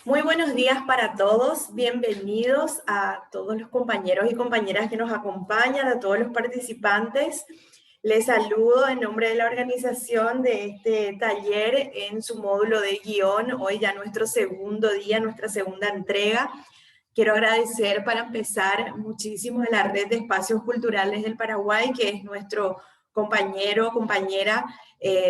Muy buenos días para todos, bienvenidos a todos los compañeros y compañeras que nos acompañan, a todos los participantes. Les saludo en nombre de la organización de este taller en su módulo de guión, hoy ya nuestro segundo día, nuestra segunda entrega. Quiero agradecer para empezar muchísimo a la Red de Espacios Culturales del Paraguay, que es nuestro compañero o compañera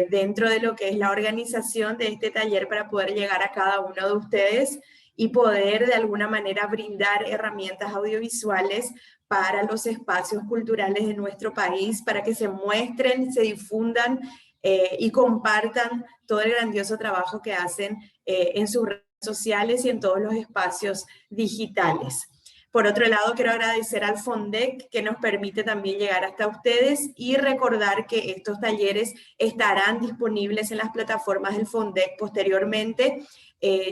dentro de lo que es la organización de este taller para poder llegar a cada uno de ustedes y poder de alguna manera brindar herramientas audiovisuales para los espacios culturales de nuestro país, para que se muestren, se difundan y compartan todo el grandioso trabajo que hacen en sus redes sociales y en todos los espacios digitales. Por otro lado, quiero agradecer al FONDEC que nos permite también llegar hasta ustedes y recordar que estos talleres estarán disponibles en las plataformas del FONDEC posteriormente.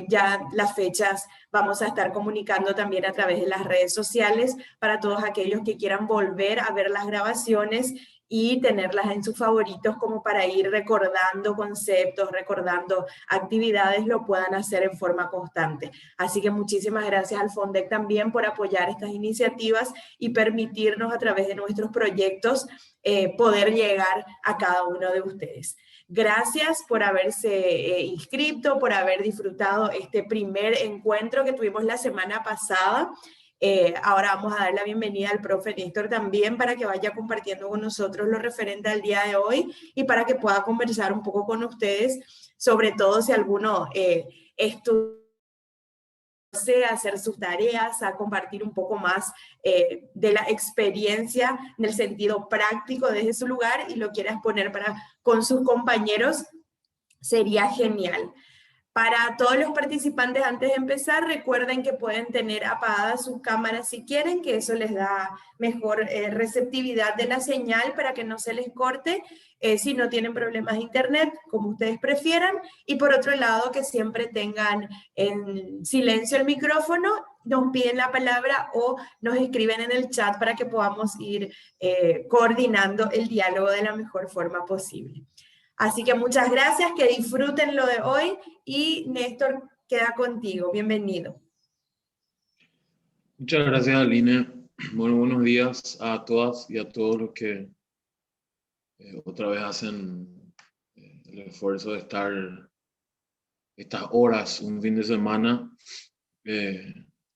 Ya las fechas vamos a estar comunicando también a través de las redes sociales para todos aquellos que quieran volver a ver las grabaciones y tenerlas en sus favoritos como para ir recordando conceptos, recordando actividades, lo puedan hacer en forma constante. Así que muchísimas gracias al FONDEC también por apoyar estas iniciativas y permitirnos a través de nuestros proyectos poder llegar a cada uno de ustedes. Gracias por haberse inscrito, por haber disfrutado este primer encuentro que tuvimos la semana pasada. Ahora vamos a dar la bienvenida al profe Néstor también para que vaya compartiendo con nosotros lo referente al día de hoy y para que pueda conversar un poco con ustedes, sobre todo si alguno estudia a hacer sus tareas, a compartir un poco más de la experiencia en el sentido práctico desde su lugar y lo quiera exponer con sus compañeros, sería genial. Para todos los participantes, antes de empezar, recuerden que pueden tener apagadas sus cámaras si quieren, que eso les da mejor receptividad de la señal para que no se les corte, si no tienen problemas de internet, como ustedes prefieran. Y por otro lado, que siempre tengan en silencio el micrófono, nos piden la palabra o nos escriben en el chat para que podamos ir coordinando el diálogo de la mejor forma posible. Así que muchas gracias, que disfruten lo de hoy y Néstor queda contigo. Bienvenido. Muchas gracias, Aline. Bueno, buenos días a todas y a todos los que otra vez hacen el esfuerzo de estar estas horas, un fin de semana,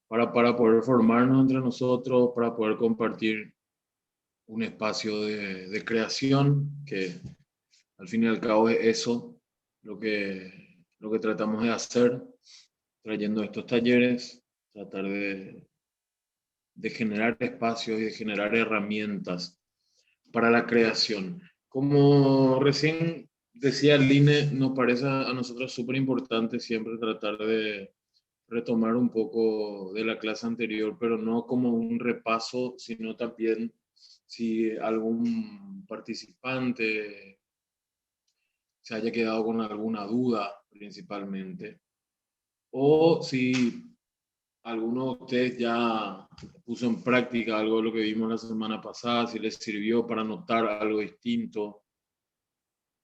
para poder formarnos entre nosotros, para poder compartir un espacio de creación, que al fin y al cabo es eso lo que tratamos de hacer, trayendo estos talleres, tratar de generar espacios y de generar herramientas para la creación. Como recién decía Line, nos parece a nosotros súper importante siempre tratar de retomar un poco de la clase anterior, pero no como un repaso, sino también si algún participante se haya quedado con alguna duda principalmente, o si alguno de ustedes ya puso en práctica algo de lo que vimos la semana pasada, si les sirvió para notar algo distinto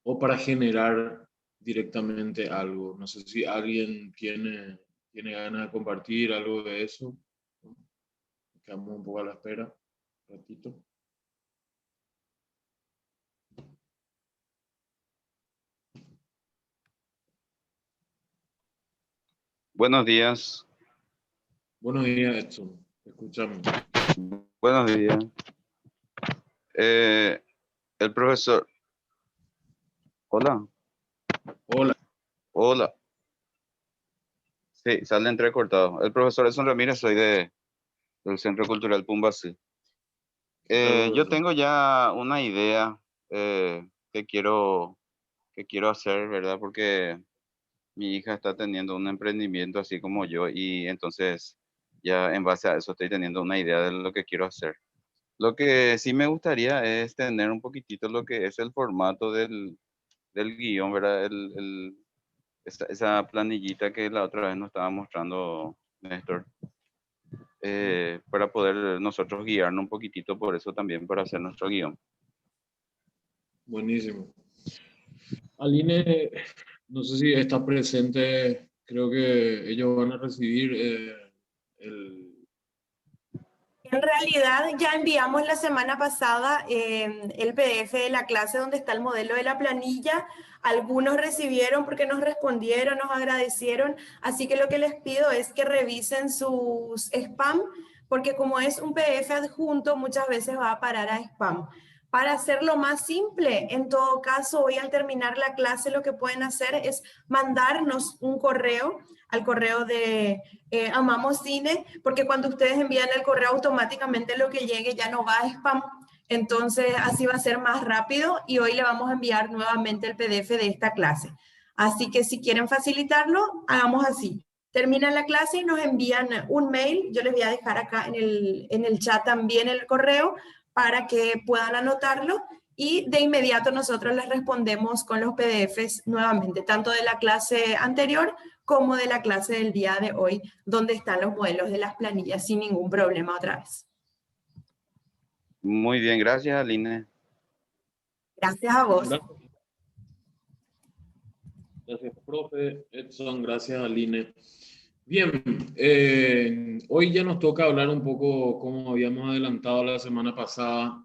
o para generar directamente algo. No sé si alguien tiene ganas de compartir algo de eso. Quedamos un poco a la espera, un ratito. Buenos días. Buenos días, Edson. Te escuchamos. Buenos días. El profesor. Hola. Hola. Hola. Sí, sale entrecortado. El profesor Edson Ramírez, soy del Centro Cultural Pumbasí. Yo tengo ya una idea que quiero hacer, ¿verdad? Porque mi hija está teniendo un emprendimiento así como yo y entonces ya en base a eso estoy teniendo una idea de lo que quiero hacer. Lo que sí me gustaría es tener un poquitito lo que es el formato del guión, ¿verdad? Esa planillita que la otra vez nos estaba mostrando Néstor, para poder nosotros guiarnos un poquitito por eso también, para hacer nuestro guión. Buenísimo. Aline, no sé si está presente creo que ellos van a recibir En realidad ya enviamos la semana pasada el PDF de la clase donde está el modelo de la planilla. Algunos recibieron porque nos respondieron, nos agradecieron. Así que lo que les pido es que revisen sus spam, porque como es un PDF adjunto, muchas veces va a parar a spam. Para hacerlo más simple, en todo caso, hoy al terminar la clase lo que pueden hacer es mandarnos un correo al correo de Amamos Cine, porque cuando ustedes envían el correo automáticamente lo que llegue ya no va a spam. Entonces así va a ser más rápido y hoy le vamos a enviar nuevamente el PDF de esta clase. Así que si quieren facilitarlo, hagamos así. Terminan la clase y nos envían un mail. Yo les voy a dejar acá en el chat también el correo para que puedan anotarlo y de inmediato nosotros les respondemos con los PDFs nuevamente, tanto de la clase anterior como de la clase del día de hoy, donde están los modelos de las planillas sin ningún problema otra vez. Muy bien, gracias, Aline. Gracias a vos. Gracias, profe Edson, gracias, Aline. Bien, hoy ya nos toca hablar un poco, como habíamos adelantado la semana pasada,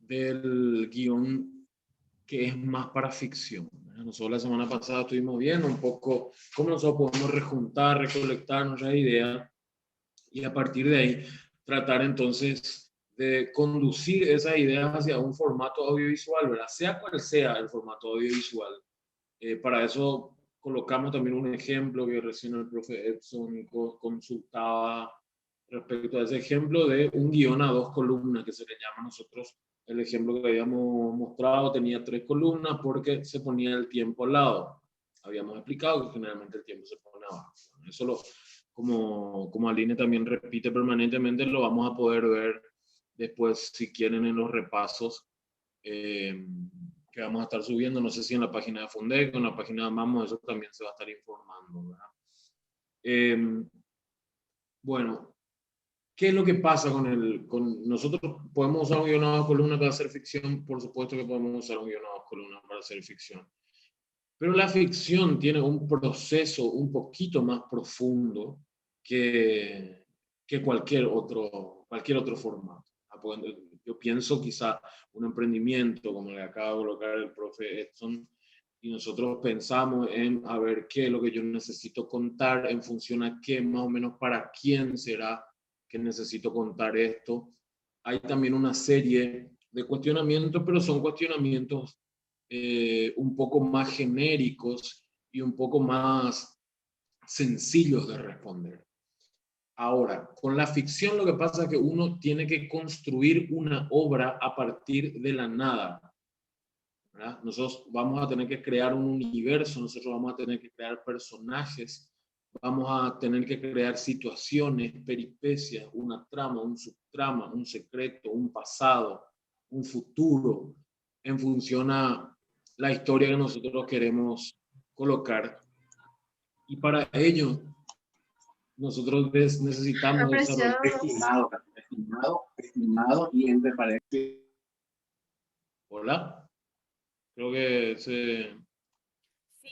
del guión que es más para ficción. Nosotros la semana pasada estuvimos viendo un poco cómo nosotros podemos rejuntar, recolectar nuestras ideas y a partir de ahí tratar entonces de conducir esas ideas hacia un formato audiovisual, ¿verdad? Sea cual sea el formato audiovisual. Para eso colocamos también un ejemplo que recién el profe Edson consultaba respecto a ese ejemplo de un guión a 2 columnas que se le llama a nosotros. El ejemplo que habíamos mostrado tenía 3 columnas porque se ponía el tiempo al lado. Habíamos explicado que generalmente el tiempo se pone abajo. Eso como Aline también repite permanentemente, lo vamos a poder ver después, si quieren, en los repasos que vamos a estar subiendo. No sé si en la página de Fundec o en la página de Amamos, eso también se va a estar informando, ¿verdad? Bueno, ¿qué es lo que pasa con nosotros? ¿Podemos usar un guion a 2 columnas para hacer ficción? Por supuesto que podemos usar un guion a 2 columnas para hacer ficción. Pero la ficción tiene un proceso un poquito más profundo que cualquier otro formato. Yo pienso quizá un emprendimiento, como le acaba de colocar el profe Edson, y nosotros pensamos en a ver qué es lo que yo necesito contar en función a qué, más o menos para quién será que necesito contar esto. Hay también una serie de cuestionamientos, pero son cuestionamientos un poco más genéricos y un poco más sencillos de responder. Ahora, con la ficción lo que pasa es que uno tiene que construir una obra a partir de la nada, ¿verdad? Nosotros vamos a tener que crear un universo, nosotros vamos a tener que crear personajes, vamos a tener que crear situaciones, peripecias, una trama, un subtrama, un secreto, un pasado, un futuro, en función a la historia que nosotros queremos colocar. Y para ello, nosotros necesitamos desarrollar. Estimado, y me parece. Hola. Creo que se.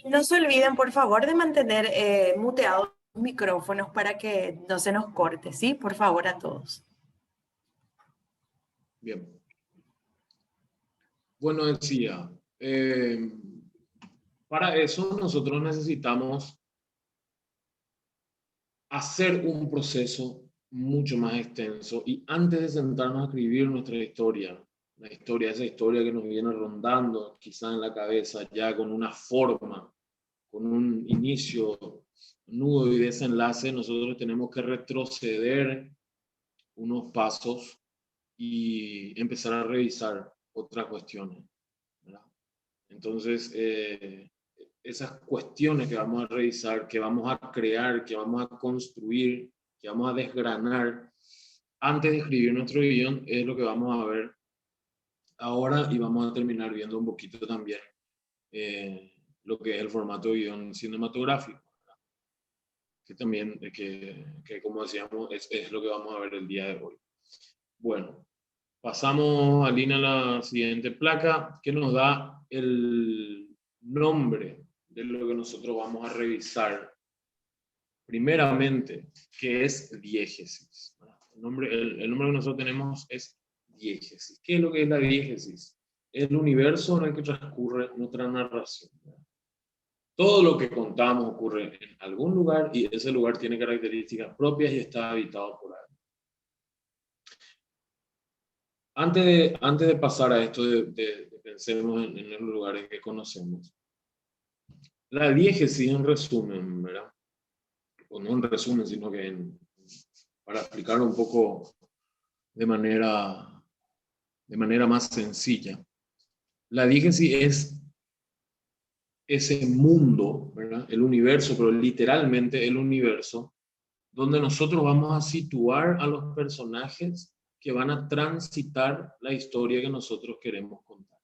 No se olviden, por favor, de mantener muteados los micrófonos para que no se nos corte, ¿sí? Por favor, a todos. Bien. Bueno, decía, para eso nosotros necesitamos hacer un proceso mucho más extenso y antes de sentarnos a escribir nuestra historia, esa historia que nos viene rondando quizá en la cabeza ya con una forma, con un inicio, nudo y desenlace, nosotros tenemos que retroceder unos pasos y empezar a revisar otras cuestiones, ¿verdad? Entonces, esas cuestiones que vamos a revisar, que vamos a crear, que vamos a construir, que vamos a desgranar antes de escribir nuestro guión, es lo que vamos a ver ahora y vamos a terminar viendo un poquito también lo que es el formato de guión cinematográfico, ¿verdad? Que también, que como decíamos, es lo que vamos a ver el día de hoy. Bueno, pasamos, Alina, a la siguiente placa, que nos da el nombre de lo que nosotros vamos a revisar primeramente, ¿qué es diégesis? El nombre que nosotros tenemos es diégesis. ¿Qué es lo que es la diégesis? Es el universo en el que transcurre nuestra narración. Todo lo que contamos ocurre en algún lugar y ese lugar tiene características propias y está habitado por alguien. Antes de pasar a esto de pensemos en los lugares que conocemos, la diégesis en resumen, ¿verdad? O no en resumen, sino que para explicarlo un poco de manera más sencilla, la diégesis es ese mundo, ¿verdad? El universo, pero literalmente el universo, donde nosotros vamos a situar a los personajes que van a transitar la historia que nosotros queremos contar.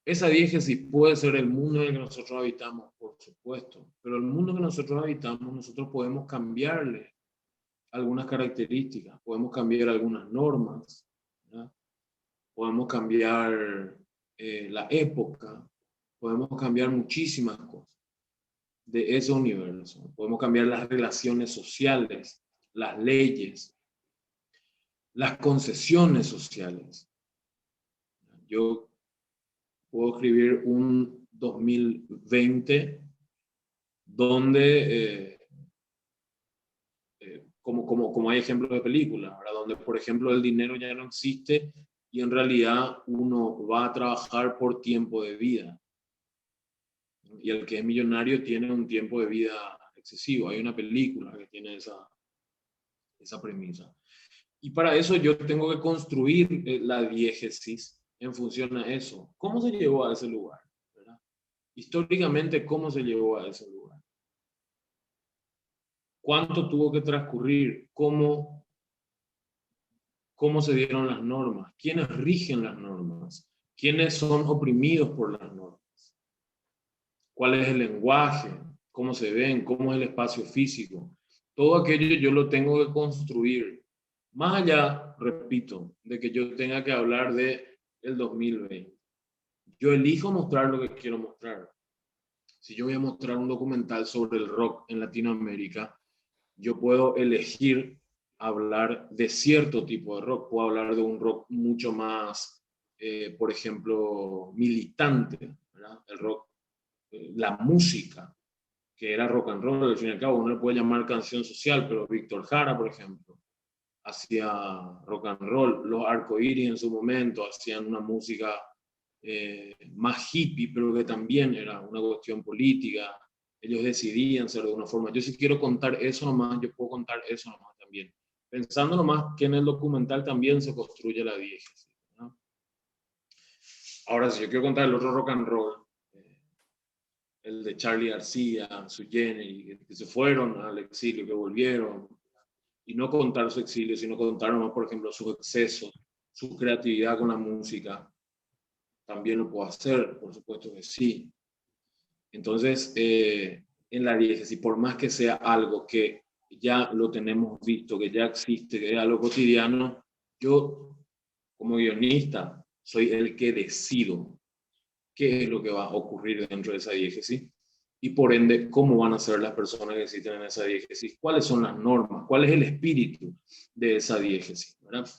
Esa diégesis puede ser el mundo en el que nosotros habitamos, por supuesto, pero el mundo que nosotros habitamos, nosotros podemos cambiarle algunas características, podemos cambiar algunas normas, ¿verdad? Podemos cambiar la época, podemos cambiar muchísimas cosas de ese universo. Podemos cambiar las relaciones sociales, las leyes, las concesiones sociales. Yo puedo escribir un 2020 donde, como hay ejemplos de películas, ¿verdad? Donde, por ejemplo, el dinero ya no existe y en realidad uno va a trabajar por tiempo de vida. Y el que es millonario tiene un tiempo de vida excesivo. Hay una película que tiene esa premisa. Y para eso yo tengo que construir la diégesis en función a eso. ¿Cómo se llegó a ese lugar? ¿Verdad? Históricamente, ¿cómo se llegó a ese lugar? ¿Cuánto tuvo que transcurrir? ¿Cómo se dieron las normas? ¿Quiénes rigen las normas? ¿Quiénes son oprimidos por las normas? ¿Cuál es el lenguaje? ¿Cómo se ven? ¿Cómo es el espacio físico? Todo aquello yo lo tengo que construir. Más allá, repito, de que yo tenga que hablar de el 2020. Yo elijo mostrar lo que quiero mostrar. Si yo voy a mostrar un documental sobre el rock en Latinoamérica, yo puedo elegir hablar de cierto tipo de rock. Puedo hablar de un rock mucho más, por ejemplo, militante, ¿verdad? El rock, la música, que era rock and roll, al fin y al cabo, uno le puede llamar canción social, pero Víctor Jara, por ejemplo, hacía rock and roll. Los Arcoíris en su momento hacían una música más hippie, pero que también era una cuestión política. Ellos decidían ser de una forma. Yo si quiero contar eso nomás, yo puedo contar eso nomás también. Pensando nomás que en el documental también se construye la diégesis, ¿no? Ahora, si yo quiero contar el otro rock and roll, el de Charly García, Sui Generis, que se fueron al exilio, que volvieron, y no contar su exilio, sino contar nomás, por ejemplo, sus excesos, su creatividad con la música, también lo puedo hacer, por supuesto que sí. Entonces, en la diégesis, por más que sea algo que ya lo tenemos visto, que ya existe, que es algo cotidiano, yo, como guionista, soy el que decido qué es lo que va a ocurrir dentro de esa diégesis y por ende cómo van a ser las personas que existen en esa diégesis, cuáles son las normas, cuál es el espíritu de esa diégesis, ¿verdad?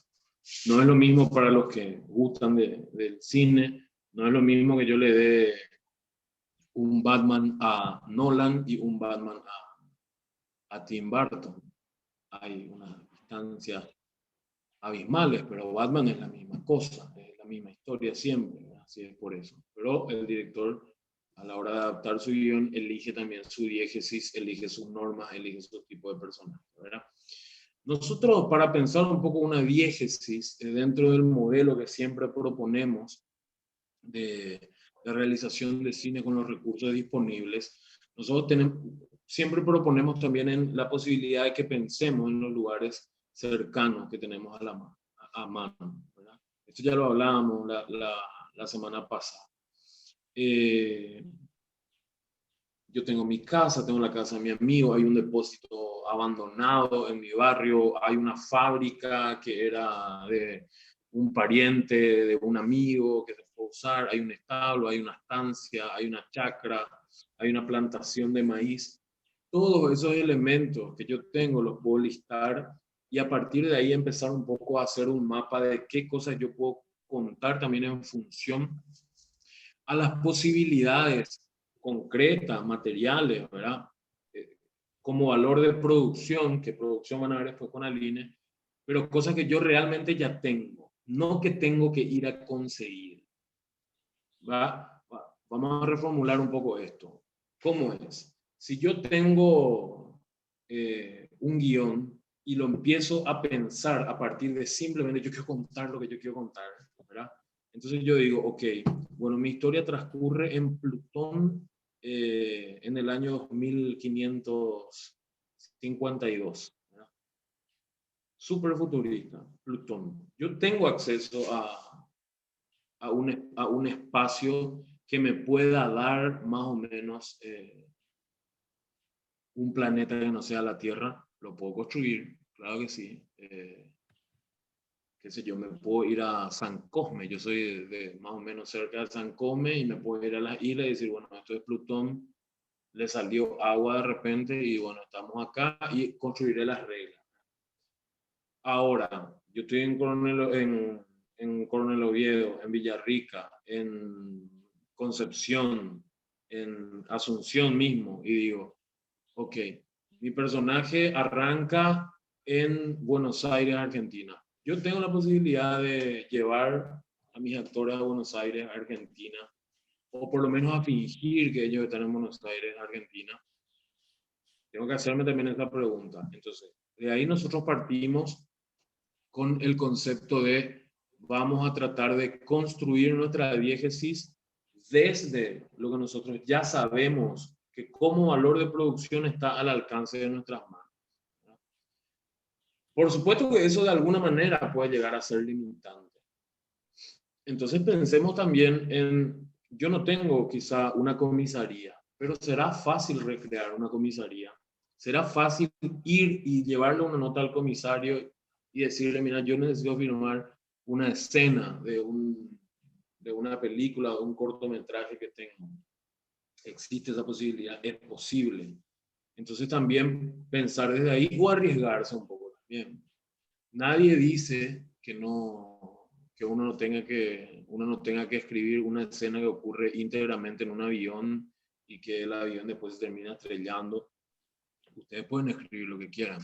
No es lo mismo para los que gustan del cine, no es lo mismo que yo le dé un Batman a Nolan y un Batman a Tim Burton. Hay unas distancias abismales, pero Batman es la misma cosa, es la misma historia siempre, así es por eso. Pero el director, a la hora de adaptar su guión, elige también su diégesis, elige sus normas, elige su tipo de personaje, ¿verdad? Nosotros, para pensar un poco una diégesis dentro del modelo que siempre proponemos de realización de cine con los recursos disponibles, nosotros siempre proponemos también en la posibilidad de que pensemos en los lugares cercanos que tenemos a mano, ¿verdad? Esto ya lo hablábamos la semana pasada. Yo tengo mi casa, tengo la casa de mi amigo, hay un depósito abandonado en mi barrio, hay una fábrica que era de un pariente, de un amigo que se puede usar, hay un establo, hay una estancia, hay una chacra, hay una plantación de maíz. Todos esos elementos que yo tengo los puedo listar y a partir de ahí empezar un poco a hacer un mapa de qué cosas yo puedo contar también en función a las posibilidades concretas, materiales, ¿verdad? Como valor de producción, que producción van a ver después con Aline, pero cosas que yo realmente ya tengo, no que tengo que ir a conseguir. Vamos a reformular un poco esto. ¿Cómo es? Si yo tengo un guión y lo empiezo a pensar a partir de simplemente yo quiero contar lo que yo quiero contar, ¿verdad? Entonces yo digo, ok, bueno, mi historia transcurre en Plutón en el año 2552. ¿Verdad? Súper futurista, Plutón. Yo tengo acceso a un espacio que me pueda dar más o menos un planeta que no sea la Tierra. Lo puedo construir, claro que sí. Qué sé yo, me puedo ir a San Cosme, yo soy de más o menos cerca de San Cosme y me puedo ir a las islas y decir, bueno, esto es Plutón, le salió agua de repente y bueno, estamos acá y construiré las reglas. Ahora, yo estoy en Coronel Oviedo, en Villarrica, en Concepción, en Asunción mismo y digo, ok, mi personaje arranca en Buenos Aires, Argentina. Yo tengo la posibilidad de llevar a mis actores a Buenos Aires, Argentina, o por lo menos a fingir que ellos están en Buenos Aires, Argentina. Tengo que hacerme también esa pregunta. Entonces, de ahí nosotros partimos con el concepto de vamos a tratar de construir nuestra diégesis desde lo que nosotros ya sabemos que como valor de producción está al alcance de nuestras manos. Por supuesto que eso de alguna manera puede llegar a ser limitante. Entonces pensemos también en, yo no tengo quizá una comisaría, pero será fácil recrear una comisaría. Será fácil ir y llevarle una nota al comisario y decirle, mira, yo necesito filmar una escena de una película, de un cortometraje que tengo. Existe esa posibilidad, es posible. Entonces también pensar desde ahí o arriesgarse un poco también. Nadie dice que uno no tenga que escribir una escena que ocurre íntegramente en un avión y que el avión después se termina estrellando. Ustedes pueden escribir lo que quieran,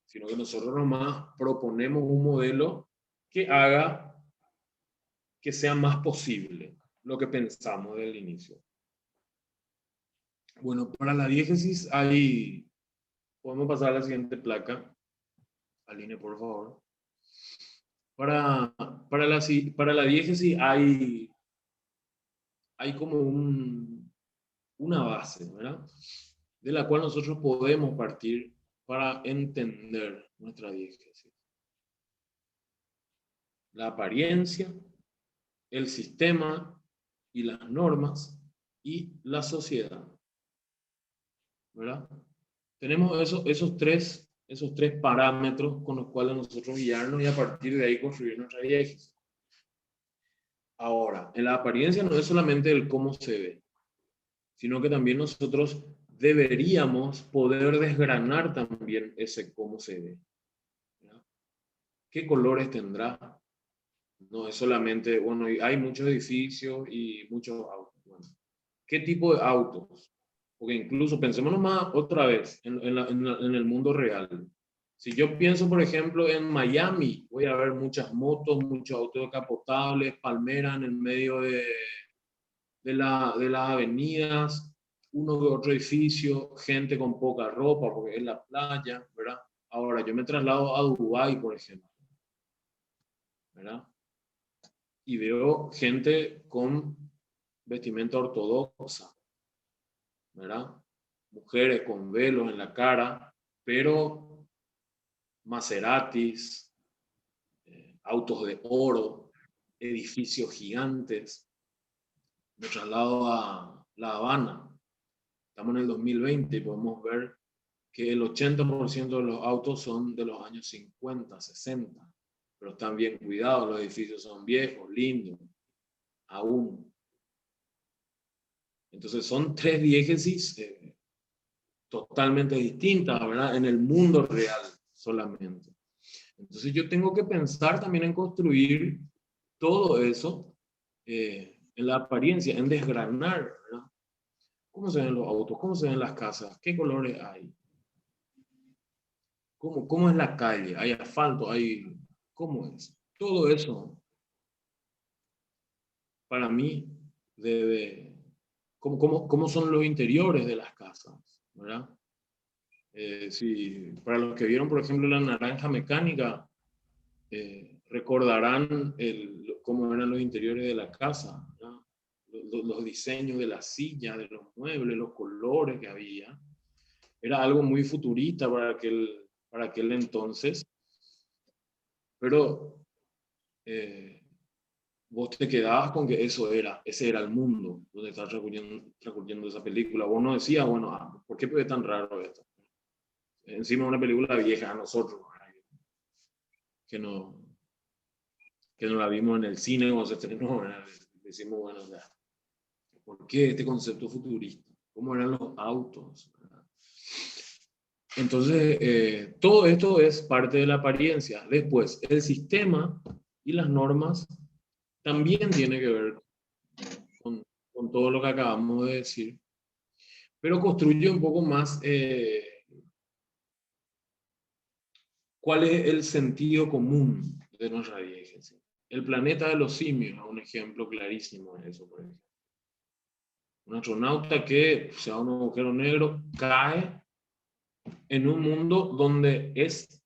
sino que nosotros nomás proponemos un modelo que haga que sea más posible lo que pensamos desde el inicio. Bueno, para la diégesis podemos pasar a la siguiente placa. Aline, por favor. Para la diégesis hay como una base, ¿verdad? De la cual nosotros podemos partir para entender nuestra diégesis. La apariencia, el sistema y las normas y la sociedad, ¿verdad? Tenemos esos tres parámetros con los cuales nosotros guiarnos y a partir de ahí construir nuestra diégesis. Ahora, en la apariencia no es solamente el cómo se ve, sino que también nosotros deberíamos poder desgranar también ese cómo se ve. ¿Ya? ¿Qué colores tendrá? No es solamente, bueno, hay muchos edificios y muchos autos. Bueno, ¿qué tipo de autos? Porque incluso pensemos más otra vez en el mundo real. Si yo pienso, por ejemplo, en Miami, voy a ver muchas motos, muchos autos descapotables, palmeras en el medio de las avenidas, uno que otro edificio, gente con poca ropa porque es la playa, ¿verdad? Ahora, yo me traslado a Dubái, por ejemplo, ¿verdad? Y veo gente con vestimenta ortodoxa, ¿verdad? Mujeres con velos en la cara, pero Maseratis, autos de oro, edificios gigantes. Me traslado a La Habana. Estamos en el 2020 y podemos ver que el 80% de los autos son de los años 50, 60, pero están bien cuidados, los edificios son viejos, lindos, aún. Entonces son tres diégesis totalmente distintas, ¿verdad? En el mundo real solamente. Entonces yo tengo que pensar también en construir todo eso en la apariencia, en desgranar, ¿verdad? ¿Cómo se ven los autos? ¿Cómo se ven las casas? ¿Qué colores hay? ¿Cómo es la calle? ¿Hay asfalto? ¿Cómo es? Todo eso, para mí, ¿cómo son los interiores de las casas? ¿Verdad? Para los que vieron, por ejemplo, La Naranja Mecánica, recordarán cómo eran los interiores de la casa, ¿verdad? Los diseños de las sillas, de los muebles, los colores que había. Era algo muy futurista para aquel entonces, pero vos te quedabas con que ese era el mundo donde estás transcurriendo esa película. Vos no decías, bueno, ¿por qué es tan raro esto? Encima de una película vieja a nosotros, que no la vimos en el cine cuando se estrenó, ¿verdad? Decimos, bueno, ¿por qué este concepto futurista? ¿Cómo eran los autos? ¿Verdad? Entonces, todo esto es parte de la apariencia. Después, el sistema y las normas también tiene que ver con todo lo que acabamos de decir, pero construye un poco más cuál es el sentido común de nuestra diégesis. El planeta de los simios es un ejemplo clarísimo de eso, por ejemplo. Un astronauta que se va a un agujero negro cae en un mundo donde es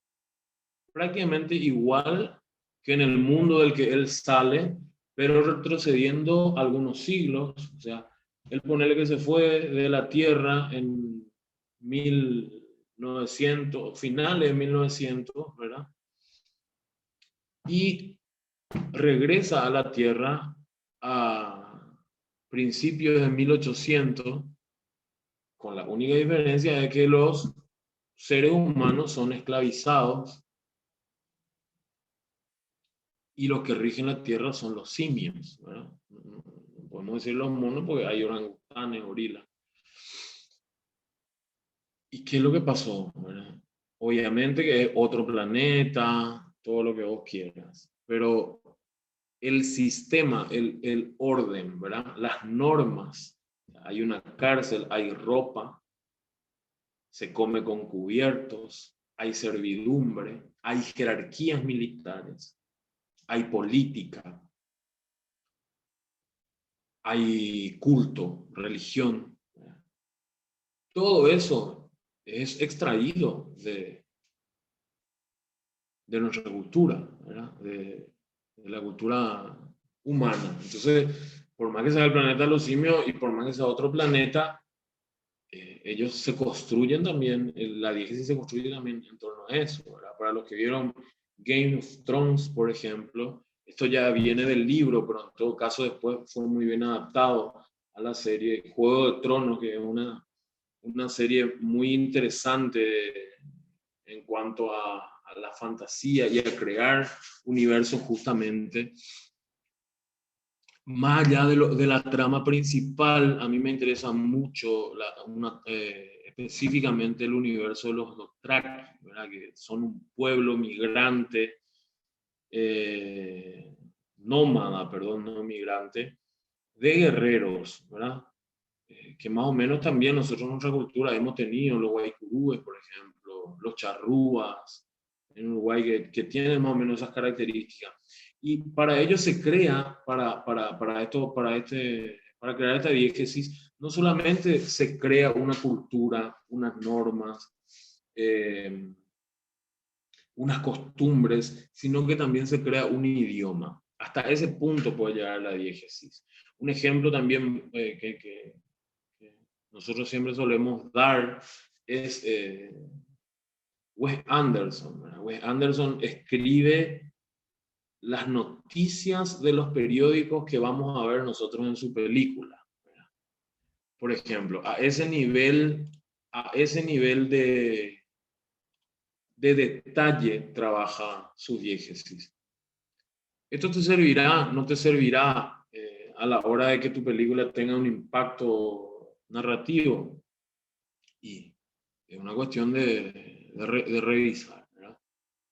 prácticamente igual que en el mundo del que él sale, pero retrocediendo algunos siglos. O sea, él ponele que se fue de la Tierra en 1900, finales de 1900, ¿verdad? Y regresa a la Tierra a principios de 1800, con la única diferencia de que los seres humanos son esclavizados y los que rigen la Tierra son los simios, ¿verdad? No podemos decir los monos porque hay orangutanes, gorilas. ¿Y qué es lo que pasó? ¿Verdad? Obviamente que es otro planeta, todo lo que vos quieras, pero el sistema, el orden, ¿verdad? Las normas, hay una cárcel, hay ropa, se come con cubiertos, hay servidumbre, hay jerarquías militares, hay política, hay culto, religión. Todo eso es extraído de nuestra cultura, ¿verdad? De la cultura humana. Entonces, por más que sea el planeta de los simios y por más que sea otro planeta, ellos se construyen también, la diégesis se construye también en torno a eso, ¿verdad? Para los que vieron Game of Thrones, por ejemplo, esto ya viene del libro, pero en todo caso después fue muy bien adaptado a la serie Juego de Tronos, que es una serie muy interesante en cuanto a la fantasía y a crear universos justamente. Más allá de la trama principal, a mí me interesa mucho específicamente el universo de los Dothraki, ¿verdad? Que son un pueblo migrante, nómada, perdón, no migrante, de guerreros, ¿verdad? Que más o menos también nosotros en nuestra cultura hemos tenido los guaycurúes, por ejemplo, los charrúas, en Uruguay, que tienen más o menos esas características. Y para ello se crea, para crear esta diégesis, no solamente se crea una cultura, unas normas, unas costumbres, sino que también se crea un idioma. Hasta ese punto puede llegar la diégesis. Un ejemplo también que nosotros siempre solemos dar es Wes Anderson, ¿verdad? Wes Anderson escribe las noticias de los periódicos que vamos a ver nosotros en su película, ¿verdad? Por ejemplo, a ese nivel de detalle trabaja su diégesis. Esto te servirá, no te servirá a la hora de que tu película tenga un impacto narrativo. Y es una cuestión de revisar, ¿verdad?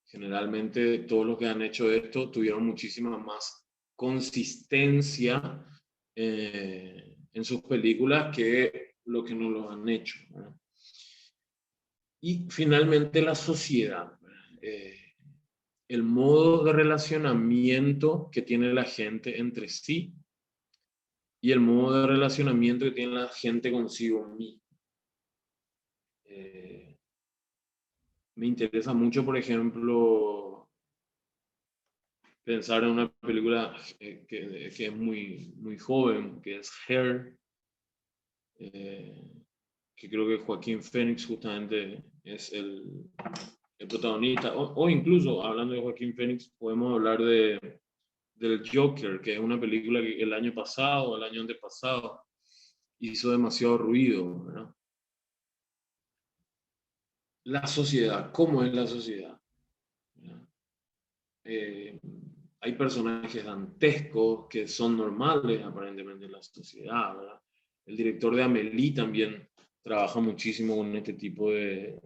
Generalmente todos los que han hecho esto tuvieron muchísima más consistencia en sus películas que lo que no lo han hecho, ¿verdad? Y finalmente la sociedad, el modo de relacionamiento que tiene la gente entre sí y el modo de relacionamiento que tiene la gente consigo misma. Me interesa mucho, por ejemplo, pensar en una película que es muy, muy joven, que es Hair, que creo que Joaquín Phoenix justamente es el protagonista, o incluso hablando de Joaquín Phoenix, podemos hablar del Joker, que es una película que el año pasado, el año antepasado, hizo demasiado ruido, ¿verdad? La sociedad, ¿cómo es la sociedad? Hay personajes dantescos que son normales aparentemente en la sociedad, ¿verdad? El director de Amélie también trabaja muchísimo con este tipo de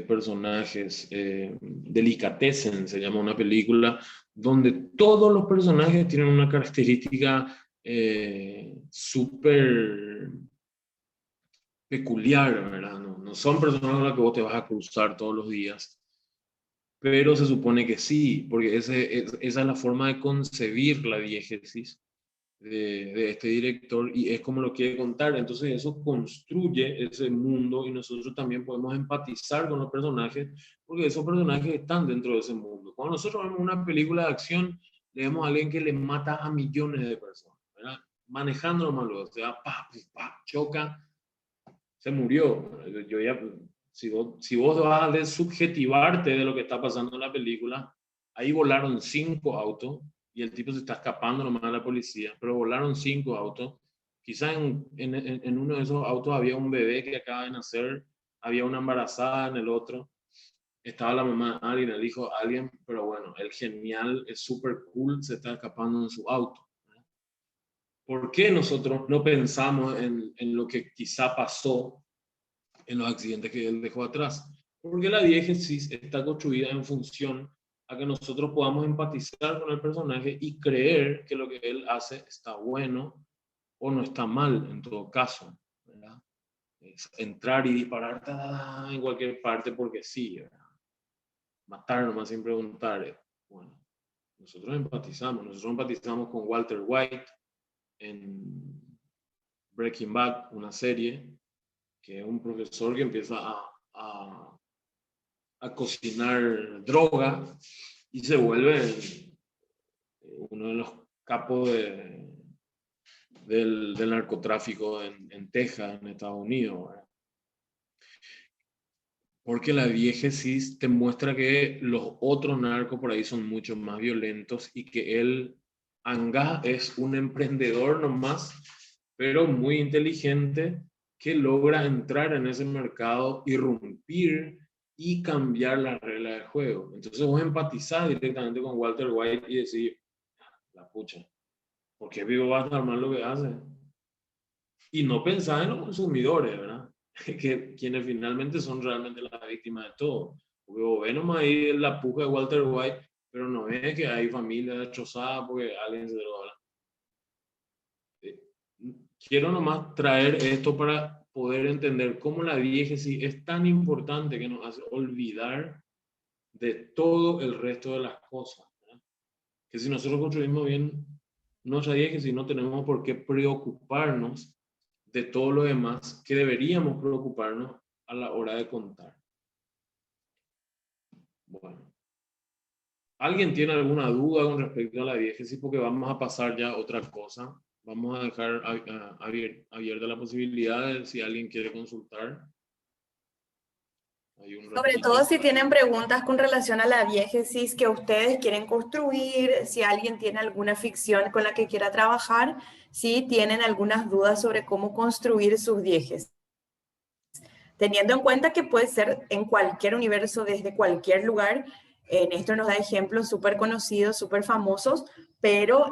personajes. Delicatessen se llama una película donde todos los personajes tienen una característica súper peculiar, ¿verdad? No son personas con las que vos te vas a cruzar todos los días, pero se supone que sí, porque esa es la forma de concebir la diégesis de este director y es como lo quiere contar. Entonces eso construye ese mundo y nosotros también podemos empatizar con los personajes porque esos personajes están dentro de ese mundo. Cuando nosotros vemos una película de acción, le vemos a alguien que le mata a millones de personas, ¿verdad? Manejando lo malo, o sea, choca, se murió. Yo ya, si vos vas a desubjetivarte de lo que está pasando en la película, ahí volaron 5 autos y el tipo se está escapando nomás a la policía, pero volaron 5 autos. Quizá en uno de esos autos había un bebé que acaba de nacer, había una embarazada en el otro, estaba la mamá de alguien, el hijo de alguien, pero bueno, el genial es súper cool, se está escapando en su auto. ¿Por qué nosotros no pensamos en lo que quizá pasó en los accidentes que él dejó atrás? Porque la diégesis está construida en función a que nosotros podamos empatizar con el personaje y creer que lo que él hace está bueno o no está mal en todo caso, ¿verdad? Es entrar y disparar en cualquier parte porque sí, ¿verdad? Matar nomás sin preguntar. Bueno, nosotros empatizamos con Walter White en Breaking Bad, una serie, que es un profesor que empieza a cocinar droga y se vuelve uno de los capos del narcotráfico en Texas, en Estados Unidos, ¿verdad? Porque la diégesis te muestra que los otros narcos por ahí son mucho más violentos y que él, Anga, es un emprendedor nomás, pero muy inteligente, que logra entrar en ese mercado, irrumpir y cambiar las reglas del juego. Entonces vos empatizás directamente con Walter White y decís, la pucha, ¿por qué Vivo va a estar mal lo que hace? Y no pensás en los consumidores, ¿verdad? Que quienes finalmente son realmente las víctimas de todo. Porque vos ves nomás ahí la puja de Walter White, pero no ves que hay familias destrozadas porque alguien se droga. Quiero nomás traer esto para poder entender cómo la diégesis es tan importante que nos hace olvidar de todo el resto de las cosas, ¿verdad? Que si nosotros construimos bien nuestra diégesis, no tenemos por qué preocuparnos de todo lo demás que deberíamos preocuparnos a la hora de contar. Bueno, ¿alguien tiene alguna duda con respecto a la diégesis? Porque vamos a pasar ya a otra cosa. Vamos a dejar abierta la posibilidad de si alguien quiere consultar. Sobre todo si tienen preguntas con relación a la diégesis que ustedes quieren construir, si alguien tiene alguna ficción con la que quiera trabajar, si tienen algunas dudas sobre cómo construir sus diégesis. Teniendo en cuenta que puede ser en cualquier universo, desde cualquier lugar. Esto nos da ejemplos súper conocidos, súper famosos, pero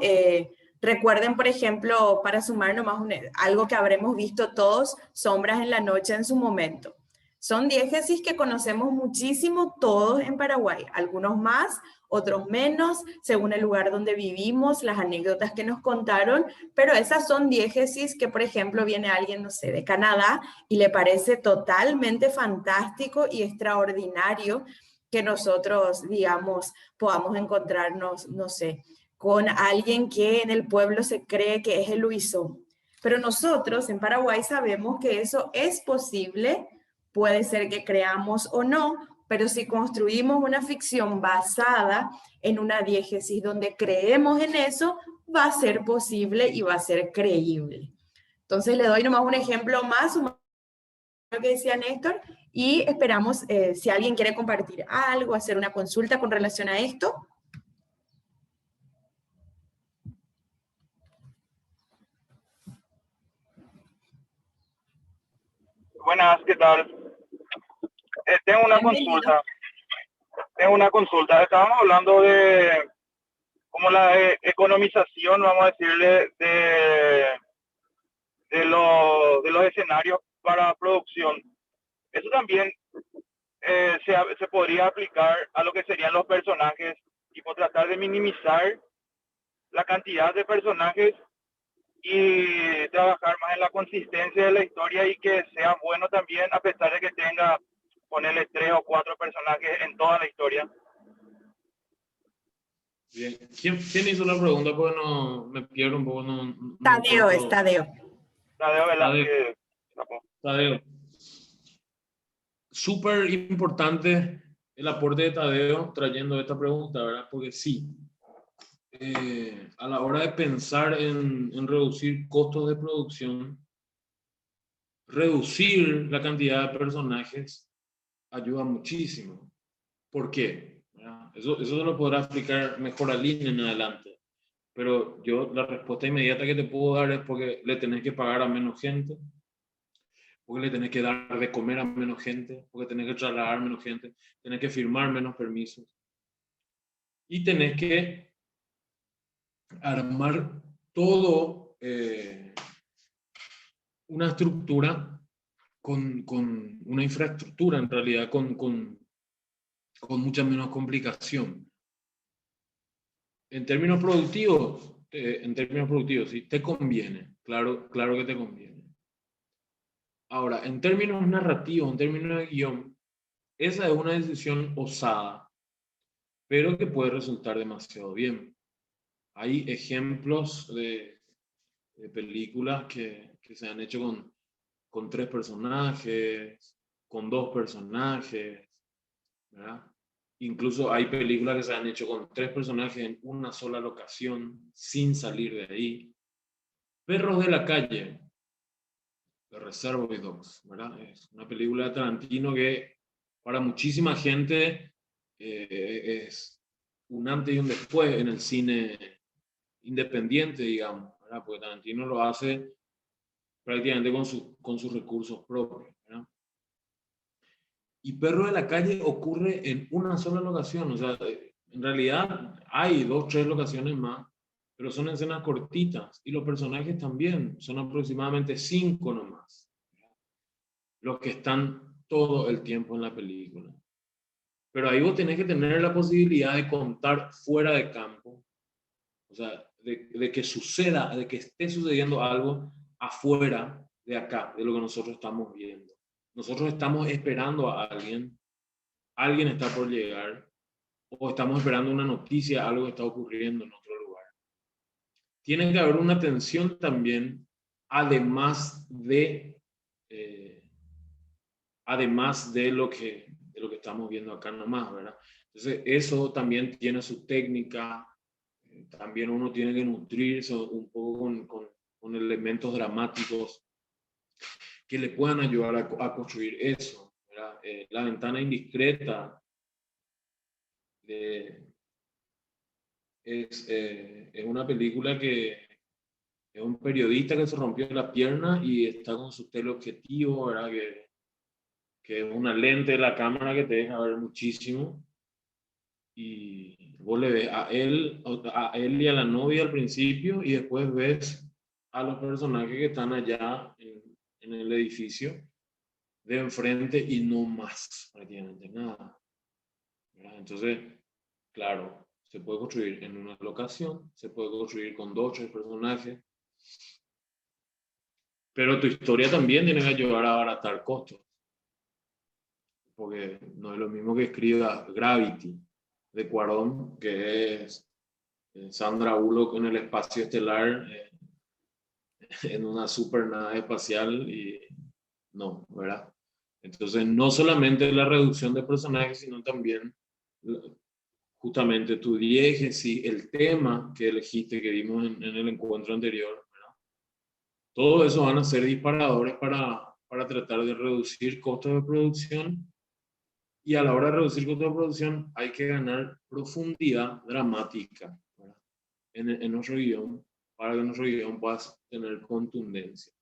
Recuerden, por ejemplo, para sumar nomás algo que habremos visto todos, Sombras en la noche en su momento. Son diégesis que conocemos muchísimo todos en Paraguay, algunos más, otros menos, según el lugar donde vivimos, las anécdotas que nos contaron, pero esas son diégesis que, por ejemplo, viene alguien, no sé, de Canadá y le parece totalmente fantástico y extraordinario que nosotros, digamos, podamos encontrarnos, no sé, con alguien que en el pueblo se cree que es el Luisón. Pero nosotros en Paraguay sabemos que eso es posible. Puede ser que creamos o no, pero si construimos una ficción basada en una diégesis donde creemos en eso, va a ser posible y va a ser creíble. Entonces le doy nomás un ejemplo más, lo que decía Néstor, y esperamos si alguien quiere compartir algo, hacer una consulta con relación a esto. Buenas, ¿qué tal? Tengo una Bienvenido. consulta. Estábamos hablando de como la economización, vamos a decirle, de los escenarios para producción. Eso también se podría aplicar a lo que serían los personajes y por tratar de minimizar la cantidad de personajes y trabajar más en la consistencia de la historia y que sea bueno también, a pesar de que tenga, ponerle 3 o 4 personajes en toda la historia. Bien. ¿Quién hizo la pregunta? Porque no, me pierdo un poco. Tadeo es Tadeo. Tadeo Velázquez. Tadeo. Súper importante el aporte de Tadeo trayendo esta pregunta, ¿verdad? Porque sí, a la hora de pensar en reducir costos de producción, reducir la cantidad de personajes ayuda muchísimo. ¿Por qué? Eso se lo podrá explicar mejor a Lynn en adelante. Pero yo la respuesta inmediata que te puedo dar es porque le tenés que pagar a menos gente, porque le tenés que dar de comer a menos gente, porque tenés que trasladar menos gente, tenés que firmar menos permisos. Y tenés que armar todo una estructura con una infraestructura, en realidad, con mucha menos complicación. En términos productivos, sí, te conviene, claro que te conviene. Ahora, en términos narrativos, en términos de guión, esa es una decisión osada, pero que puede resultar demasiado bien. Hay ejemplos de películas que se han hecho con 3 personajes, con 2 personajes, ¿verdad? Incluso hay películas que se han hecho con 3 personajes en una sola locación, sin salir de ahí. Perros de la calle, The Reservoir Dogs, ¿verdad? Es una película de Tarantino que para muchísima gente es un antes y un después en el cine independiente, digamos, ¿verdad? Porque Tarantino lo hace prácticamente con sus recursos propios, ¿verdad? Y Perro de la Calle ocurre en una sola locación, o sea, en realidad hay 2, 3 locaciones más, pero son escenas cortitas y los personajes también son aproximadamente 5 nomás, los que están todo el tiempo en la película. Pero ahí vos tenés que tener la posibilidad de contar fuera de campo, o sea, de que suceda, de que esté sucediendo algo afuera de acá, de lo que nosotros estamos viendo. Nosotros estamos esperando a alguien está por llegar, o estamos esperando una noticia, algo que está ocurriendo en otro lugar. Tiene que haber una tensión también, además de lo que estamos viendo acá nomás, ¿verdad? Entonces, eso también tiene su técnica, también uno tiene que nutrirse un poco con elementos dramáticos que le puedan ayudar a construir eso, ¿verdad? La ventana indiscreta es una película que es un periodista que se rompió la pierna y está con su teleobjetivo, ¿verdad? Que es una lente de la cámara que te deja ver muchísimo. y vos le ves a él y a la novia al principio y después ves a los personajes que están allá en el edificio de enfrente y no más, prácticamente nada. ¿Verdad? Entonces, claro, se puede construir en una locación, se puede construir con 2 o 3 personajes, pero tu historia también tiene que ayudar a abaratar costos. Porque no es lo mismo que escriba Gravity de Cuarón, que es Sandra Bullock en el espacio estelar, en una supernave espacial, y no, ¿verdad? Entonces, no solamente la reducción de personajes, sino también justamente tu diégesis, el tema que elegiste, que vimos en el encuentro anterior, ¿verdad? Todo eso van a ser disparadores para tratar de reducir costos de producción. Y a la hora de reducir costos de producción hay que ganar profundidad dramática, ¿verdad? En nuestro guión, para que nuestro guión pueda tener contundencia.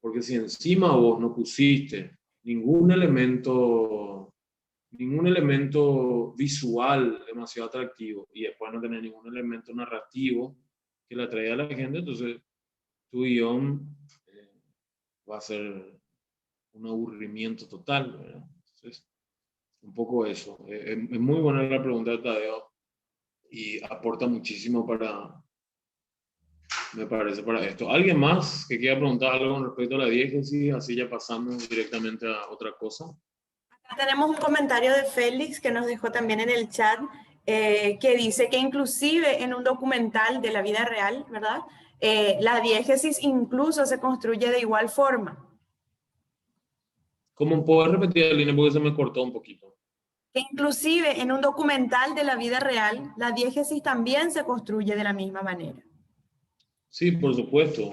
Porque si encima vos no pusiste ningún elemento visual demasiado atractivo y después no tener ningún elemento narrativo que le atraiga a la gente, entonces tu guión va a ser un aburrimiento total, ¿verdad? Entonces, un poco eso. Es muy buena la pregunta de Tadeo y aporta muchísimo me parece, para esto. ¿Alguien más que quiera preguntar algo con respecto a la diégesis? Así ya pasamos directamente a otra cosa. Acá tenemos un comentario de Félix que nos dejó también en el chat, que dice que inclusive en un documental de la vida real, ¿verdad? La diégesis incluso se construye de igual forma. ¿Cómo puedo repetir la línea? Porque se me cortó un poquito. Que inclusive en un documental de la vida real, la diégesis también se construye de la misma manera. Sí, por supuesto.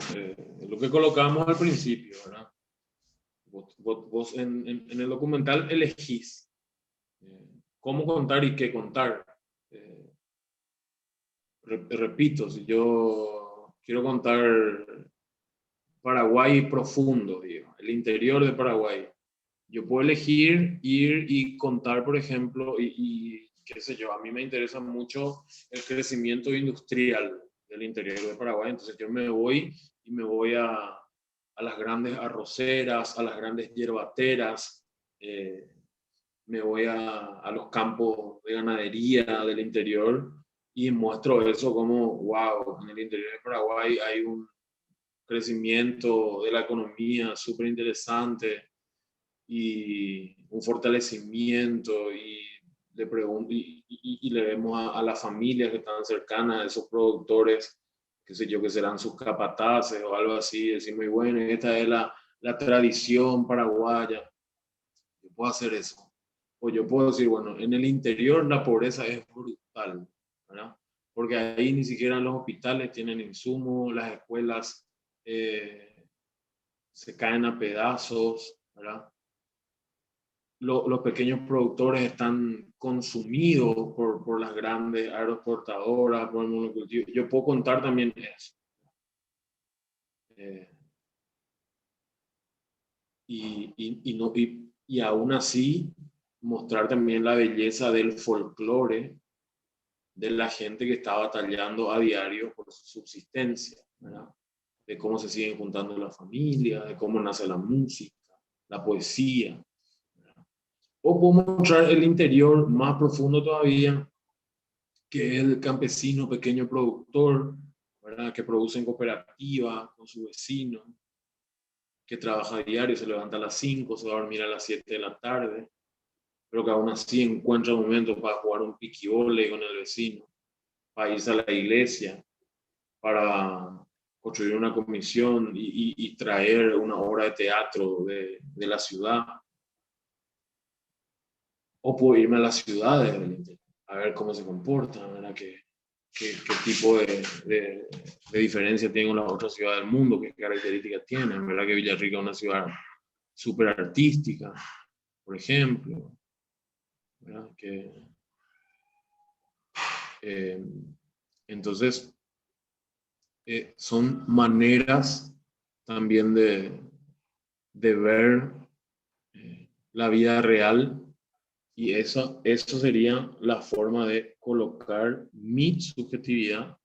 Lo que colocamos al principio, ¿verdad? Vos en el documental elegís cómo contar y qué contar. Repito, si yo quiero contar Paraguay profundo, digo, el interior de Paraguay, yo puedo elegir ir y contar, por ejemplo, y qué sé yo, a mí me interesa mucho el crecimiento industrial del interior de Paraguay, entonces yo me voy a las grandes arroceras, a las grandes hierbateras, me voy a los campos de ganadería del interior y muestro eso como, wow, en el interior de Paraguay hay un crecimiento de la economía súper interesante y un fortalecimiento y le pregunto y le vemos a las familias que están cercanas a esos productores, qué sé yo, que serán sus capataces o algo así, decir muy bueno, esta es la tradición paraguaya, yo puedo hacer eso. O yo puedo decir, bueno, en el interior la pobreza es brutal, ¿verdad? Porque ahí ni siquiera los hospitales tienen insumos, las escuelas se caen a pedazos, ¿verdad? Los pequeños productores están consumidos por las grandes agroexportadoras, por el monocultivo. Yo puedo contar también eso. Y aún así mostrar también la belleza del folclore de la gente que está batallando a diario por su subsistencia, ¿verdad? De cómo se siguen juntando las familias, de cómo nace la música, la poesía. O podemos mostrar el interior más profundo todavía, que es el campesino pequeño productor, ¿verdad? Que produce en cooperativa con su vecino, que trabaja a diario, se levanta a las 5, se va a dormir a las 7 de la tarde, pero que aún así encuentra momentos para jugar un piquibole con el vecino, para irse a la iglesia, para construir una comisión y traer una obra de teatro de la ciudad. O puedo irme a las ciudades a ver cómo se comportan, ¿verdad? ¿Qué tipo de diferencia tienen con las otras ciudades del mundo? ¿Qué características tienen? ¿Verdad que Villarrica es una ciudad súper artística, por ejemplo? ¿Verdad? Entonces, son maneras también de ver la vida real Y eso sería la forma de colocar mi subjetividad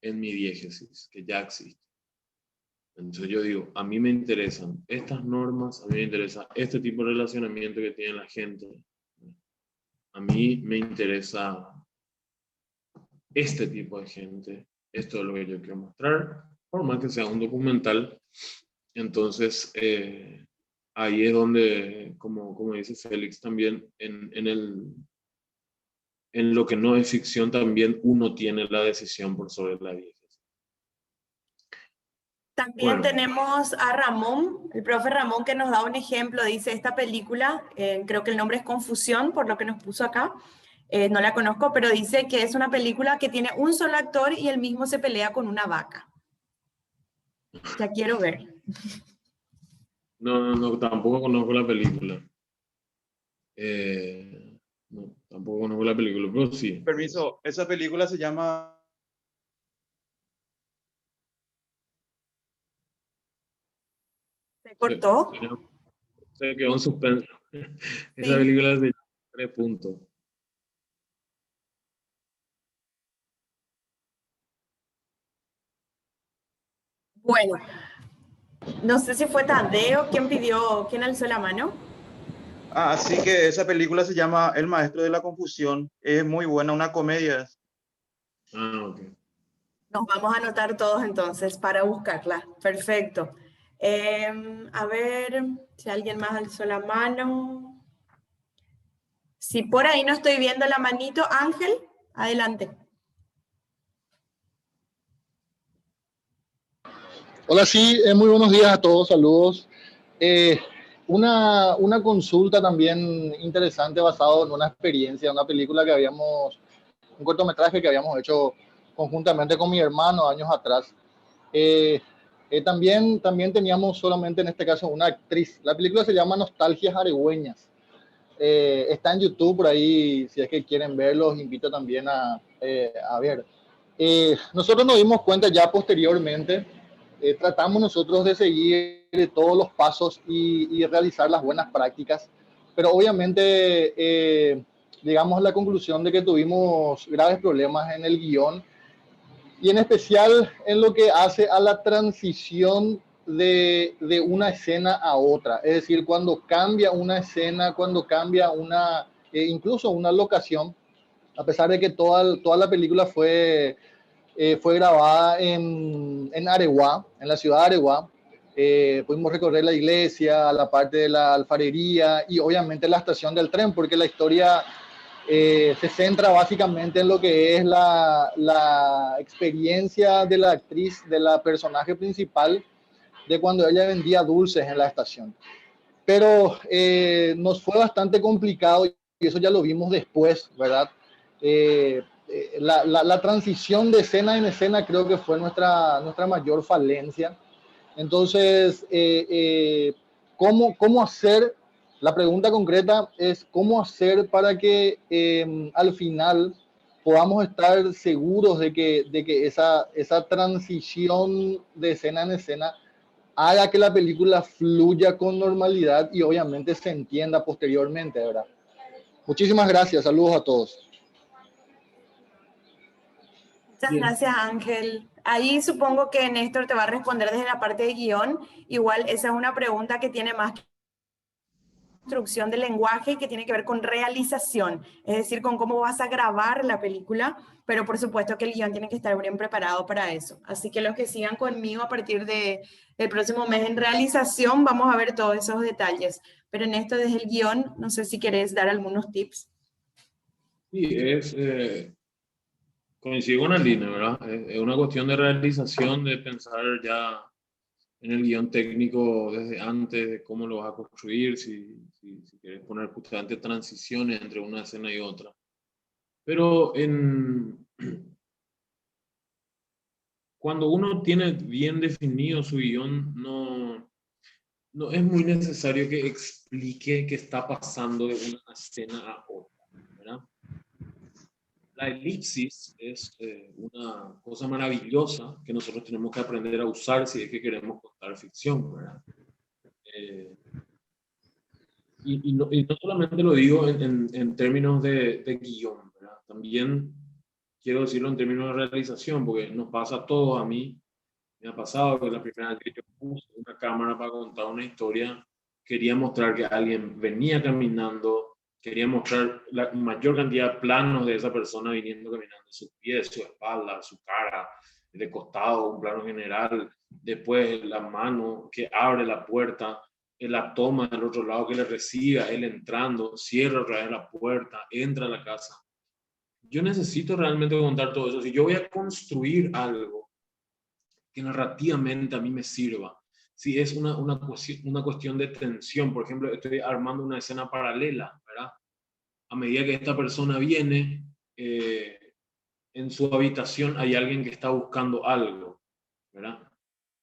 en mi diégesis, que ya existe. Entonces yo digo, a mí me interesan estas normas, a mí me interesa este tipo de relacionamiento que tiene la gente, a mí me interesa este tipo de gente, esto es lo que yo quiero mostrar, por más que sea un documental. Entonces, ahí es donde, como dice Félix, también en lo que no es ficción, también uno tiene la decisión por sobre la diégesis. También tenemos a Ramón, el profe Ramón, que nos da un ejemplo. Dice, esta película, creo que el nombre es Confusión, por lo que nos puso acá. No la conozco, pero dice que es una película que tiene un solo actor y él mismo se pelea con una vaca. Ya quiero ver. No, tampoco conozco la película. No, tampoco conozco la película, pero sí. Permiso, esa película se llama... ¿Se cortó? Se quedó en suspenso. Esa Sí. película es de 3 puntos. Bueno, no sé si fue Tadeo quién alzó la mano. Así que esa película se llama El Maestro de la Confusión. Es muy buena, una comedia. Ok. Nos vamos a anotar todos entonces para buscarla. Perfecto. A ver si alguien más alzó la mano. Si por ahí no estoy viendo la manito, Ángel, adelante. Hola, sí, muy buenos días a todos, saludos. Una consulta también interesante basado en una experiencia, una película que un cortometraje que habíamos hecho conjuntamente con mi hermano años atrás. También teníamos solamente en este caso una actriz. La película se llama Nostalgias Aregüeñas. Está en YouTube, por ahí, si es que quieren verlo, los invito también a ver. Nosotros nos dimos cuenta ya posteriormente, tratamos nosotros de seguir todos los pasos y realizar las buenas prácticas, pero obviamente llegamos a la conclusión de que tuvimos graves problemas en el guión y en especial en lo que hace a la transición de una escena a otra. Es decir, cuando cambia una escena, cuando cambia incluso una locación, a pesar de que toda la película fue grabada en Areguá, en la ciudad de Areguá. Pudimos recorrer la iglesia, la parte de la alfarería y obviamente la estación del tren, porque la historia se centra básicamente en lo que es la experiencia de la actriz, de la personaje principal, de cuando ella vendía dulces en la estación. Pero nos fue bastante complicado y eso ya lo vimos después, ¿verdad? La transición de escena en escena creo que fue nuestra mayor falencia. Entonces, ¿cómo hacer? La pregunta concreta es cómo hacer para que al final podamos estar seguros de que esa transición de escena en escena haga que la película fluya con normalidad y obviamente se entienda posteriormente, ¿verdad? Muchísimas gracias, saludos a todos. Muchas gracias, Ángel. Ahí supongo que Néstor te va a responder desde la parte de guión. Igual esa es una pregunta que tiene más construcción del lenguaje y que tiene que ver con realización, es decir, con cómo vas a grabar la película, pero por supuesto que el guión tiene que estar bien preparado para eso. Así que los que sigan conmigo a partir del próximo mes en realización, vamos a ver todos esos detalles. Pero en esto desde el guión, no sé si querés dar algunos tips. Sí, coincido con Aline, ¿verdad? Es una cuestión de realización, de pensar ya en el guión técnico desde antes, de cómo lo vas a construir, si quieres poner justamente transiciones entre una escena y otra. Pero cuando uno tiene bien definido su guión, no es muy necesario que explique qué está pasando de una escena a otra, ¿verdad? La elipsis es una cosa maravillosa que nosotros tenemos que aprender a usar si es que queremos contar ficción, ¿verdad? y no solamente lo digo en términos de guión, ¿verdad? También quiero decirlo en términos de realización, porque nos pasa a todos. A mí me ha pasado que la primera vez que yo puse una cámara para contar una historia, quería mostrar que alguien venía caminando, quería mostrar la mayor cantidad de planos de esa persona viniendo caminando, sus pies, su espalda, su cara, de costado, un plano general, después la mano que abre la puerta, la toma del otro lado que le reciba, él entrando, cierra otra vez la puerta, entra a la casa. Yo necesito realmente contar todo eso. Si yo voy a construir algo que narrativamente a mí me sirva, si es una cuestión de tensión, por ejemplo, estoy armando una escena paralela, ¿verdad? A medida que esta persona viene, en su habitación hay alguien que está buscando algo, ¿verdad?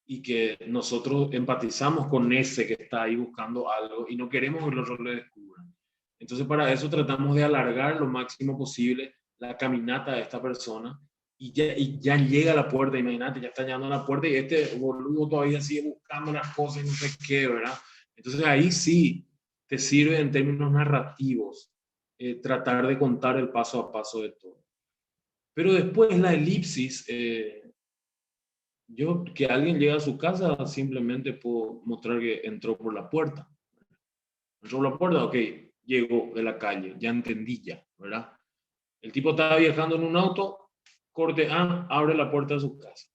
Y que nosotros empatizamos con ese que está ahí buscando algo y no queremos que los otros le descubran. Entonces, para eso tratamos de alargar lo máximo posible la caminata de esta persona y ya llega a la puerta. Imagínate, ya está llegando a la puerta y este boludo todavía sigue buscando las cosas y no sé qué, ¿verdad? Entonces, ahí sí te sirve en términos narrativos tratar de contar el paso a paso de todo. Pero después la elipsis, yo que alguien llega a su casa, simplemente puedo mostrar que entró por la puerta. Entró por la puerta, ok, llegó de la calle, ya entendí ya, ¿verdad? El tipo estaba viajando en un auto, corte A, abre la puerta de su casa.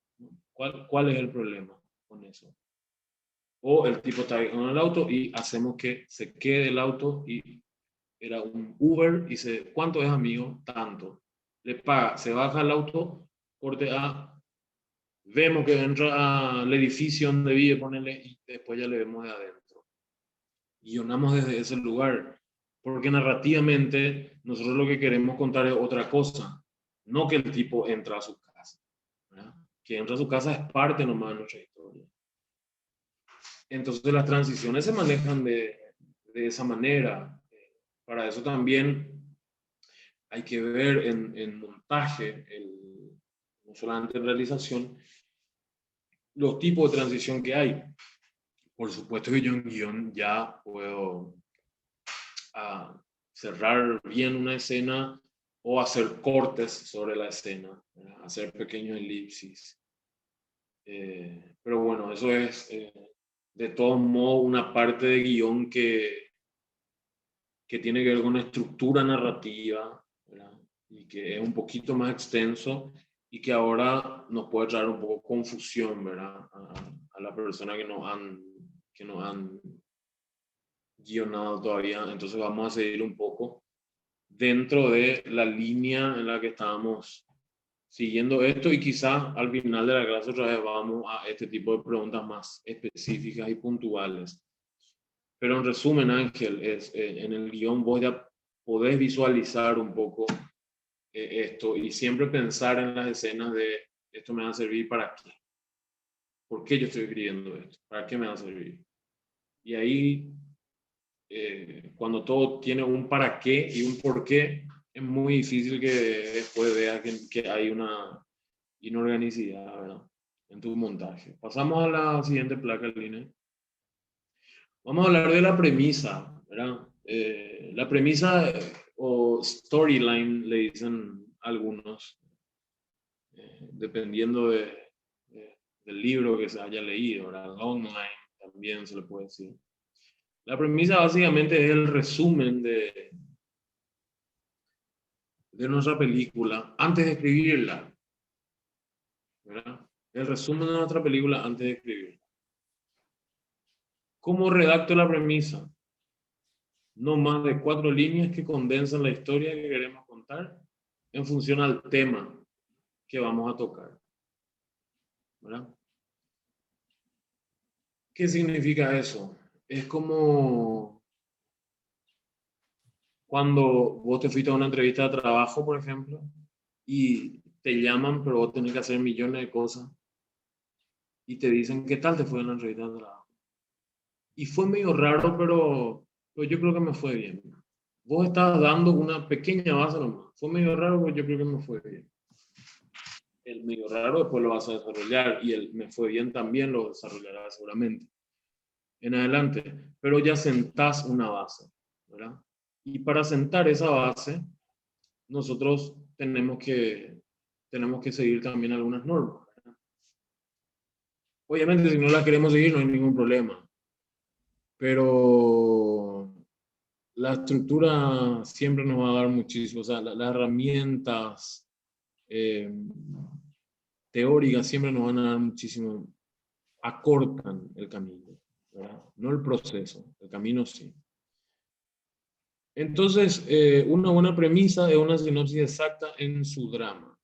¿Cuál es el problema con eso? O el tipo está viajando en el auto y hacemos que se quede el auto y era un Uber y dice, ¿cuánto es, amigo? Tanto. Le paga, se baja el auto, corte A, vemos que entra al edificio donde vive, ponele, y después ya le vemos de adentro. Guionamos desde ese lugar, porque narrativamente nosotros lo que queremos contar es otra cosa, no que el tipo entra a su casa, ¿verdad? Que entra a su casa es parte nomás de nuestra historia. Entonces las transiciones se manejan de esa manera. Para eso también hay que ver en montaje, no solamente en realización, los tipos de transición que hay. Por supuesto que yo en guión ya puedo cerrar bien una escena o hacer cortes sobre la escena, ¿verdad? Hacer pequeños elipsis. Pero bueno, eso es de todos modos una parte de guión que tiene que ver con estructura narrativa, ¿verdad? Y que es un poquito más extenso y que ahora nos puede traer un poco confusión, ¿verdad? A la persona que nos han guionado todavía. Entonces vamos a seguir un poco dentro de la línea en la que estábamos siguiendo esto y quizás al final de la clase otra vez vamos a este tipo de preguntas más específicas y puntuales. Pero en resumen, Ángel, en el guión vos ya podés visualizar un poco esto y siempre pensar en las escenas de esto me va a servir para qué. ¿Por qué yo estoy escribiendo esto? ¿Para qué me va a servir? Y ahí, cuando todo tiene un para qué y un por qué, es muy difícil que después veas que hay una inorganicidad, ¿verdad? En tu montaje. Pasamos a la siguiente placa, Line. Vamos a hablar de la premisa, ¿verdad? La premisa o storyline le dicen algunos, dependiendo del libro que se haya leído, ¿verdad? Longline también se le puede decir. La premisa básicamente es el resumen de nuestra película antes de escribirla, ¿verdad? El resumen de nuestra película antes de escribirla. ¿Cómo redacto la premisa? No más de 4 líneas que condensan la historia que queremos contar en función al tema que vamos a tocar, ¿verdad? ¿Qué significa eso? Es como cuando vos te fuiste a una entrevista de trabajo, por ejemplo, y te llaman, pero vos tenés que hacer millones de cosas y te dicen, ¿qué tal te fue en la entrevista de trabajo? Y fue medio raro, pero yo creo que me fue bien. Vos estabas dando una pequeña base nomás. Fue medio raro, pero yo creo que me fue bien. El medio raro después lo vas a desarrollar y el me fue bien también lo desarrollarás seguramente en adelante, pero ya sentás una base. ¿verdad? Y para sentar esa base, nosotros tenemos que seguir también algunas normas, ¿verdad? Obviamente, si no las queremos seguir, no hay ningún problema. Pero la estructura siempre nos va a dar muchísimo, o sea, las herramientas teóricas siempre nos van a dar muchísimo, acortan el camino, ¿verdad? No el proceso, el camino sí. Entonces, una buena premisa es una sinopsis exacta en su drama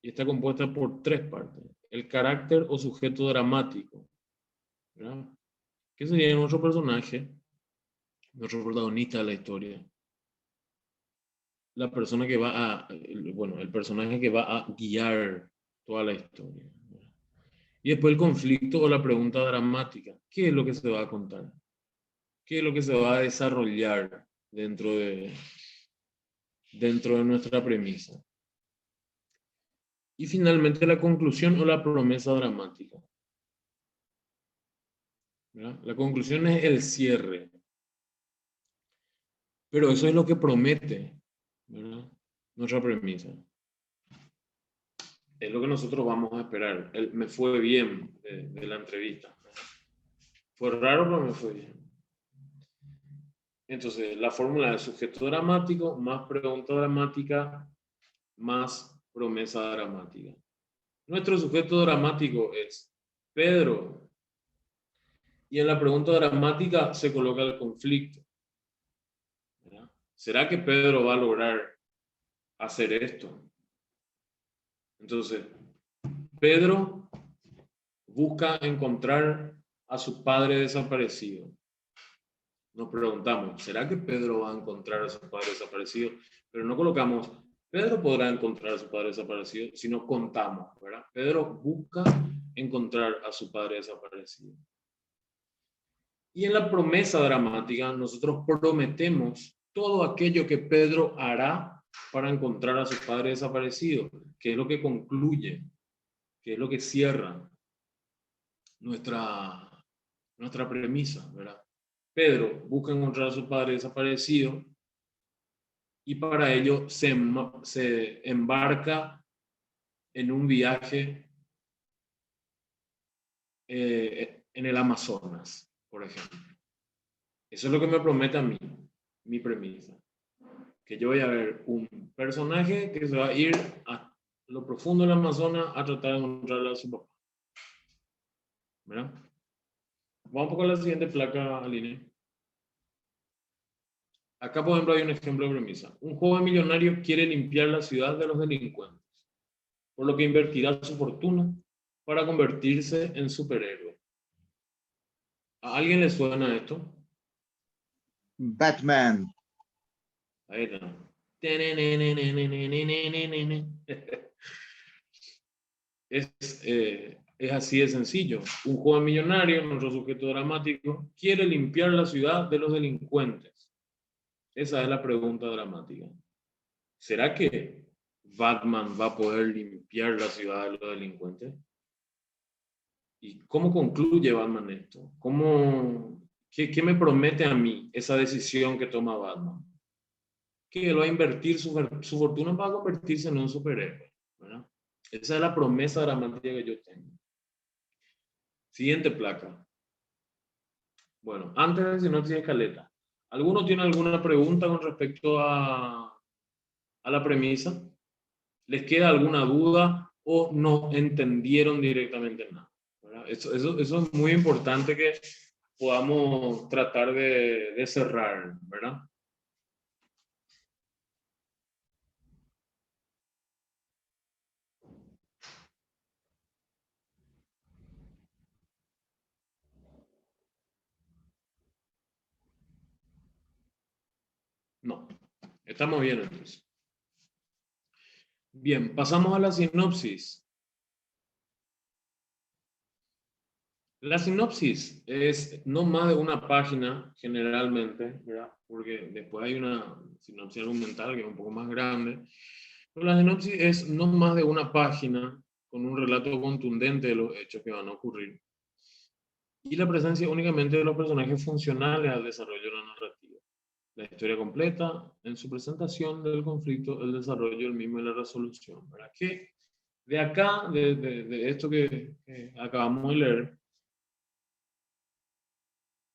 y está compuesta por 3 partes. El carácter o sujeto dramático, ¿verdad? Que sería nuestro personaje, nuestro protagonista de la historia. La persona que va a, bueno, el personaje que va a guiar toda la historia. Y después el conflicto o la pregunta dramática. ¿Qué es lo que se va a contar? ¿Qué es lo que se va a desarrollar dentro de nuestra premisa? Y finalmente la conclusión o la promesa dramática, ¿verdad? La conclusión es el cierre. Pero eso es lo que promete, ¿verdad? Nuestra premisa. Es lo que nosotros vamos a esperar. Me fue bien de la entrevista. Fue raro, pero me fue bien. Entonces, la fórmula de sujeto dramático más pregunta dramática más promesa dramática. Nuestro sujeto dramático es Pedro. Y en la pregunta dramática se coloca el conflicto, ¿verdad? ¿Será que Pedro va a lograr hacer esto? Entonces, Pedro busca encontrar a su padre desaparecido. Nos preguntamos, ¿será que Pedro va a encontrar a su padre desaparecido? Pero no colocamos, Pedro podrá encontrar a su padre desaparecido, sino contamos, ¿verdad? Pedro busca encontrar a su padre desaparecido. Y en la promesa dramática, nosotros prometemos todo aquello que Pedro hará para encontrar a su padre desaparecido, que es lo que concluye, que es lo que cierra nuestra premisa, ¿verdad? Pedro busca encontrar a su padre desaparecido y para ello se embarca en un viaje en el Amazonas, por ejemplo. Eso es lo que me promete a mí, mi premisa. Que yo voy a ver un personaje que se va a ir a lo profundo del Amazonas a tratar de encontrar a su papá. ¿Verdad? Vamos con la siguiente placa, Aline. Acá, por ejemplo, hay un ejemplo de premisa. Un joven millonario quiere limpiar la ciudad de los delincuentes, por lo que invertirá su fortuna para convertirse en superhéroe. ¿A alguien le suena esto? Batman. Ahí está. Es así de sencillo. Un joven millonario, nuestro sujeto dramático, quiere limpiar la ciudad de los delincuentes. Esa es la pregunta dramática. ¿Será que Batman va a poder limpiar la ciudad de los delincuentes? ¿Y cómo concluye Batman esto? ¿Qué me promete a mí esa decisión que toma Batman? Que él va a invertir su fortuna para convertirse en un superhéroe, ¿verdad? Esa es la promesa dramática que yo tengo. Siguiente placa. Bueno, antes de sinopsis de escaleta, ¿alguno tiene alguna pregunta con respecto a la premisa? ¿Les queda alguna duda o no entendieron directamente nada? ¿Verdad? Eso es muy importante que podamos tratar de cerrar, ¿verdad? No, estamos bien entonces. Bien, pasamos a la sinopsis. La sinopsis es no más de una página generalmente, ¿verdad? Porque después hay una sinopsis argumental que es un poco más grande. Pero la sinopsis es no más de una página con un relato contundente de los hechos que van a ocurrir. Y la presencia únicamente de los personajes funcionales al desarrollo de la narrativa. la historia completa en su presentación del conflicto, el desarrollo del mismo y la resolución. ¿Verdad? Que de acá, de esto que acabamos de leer,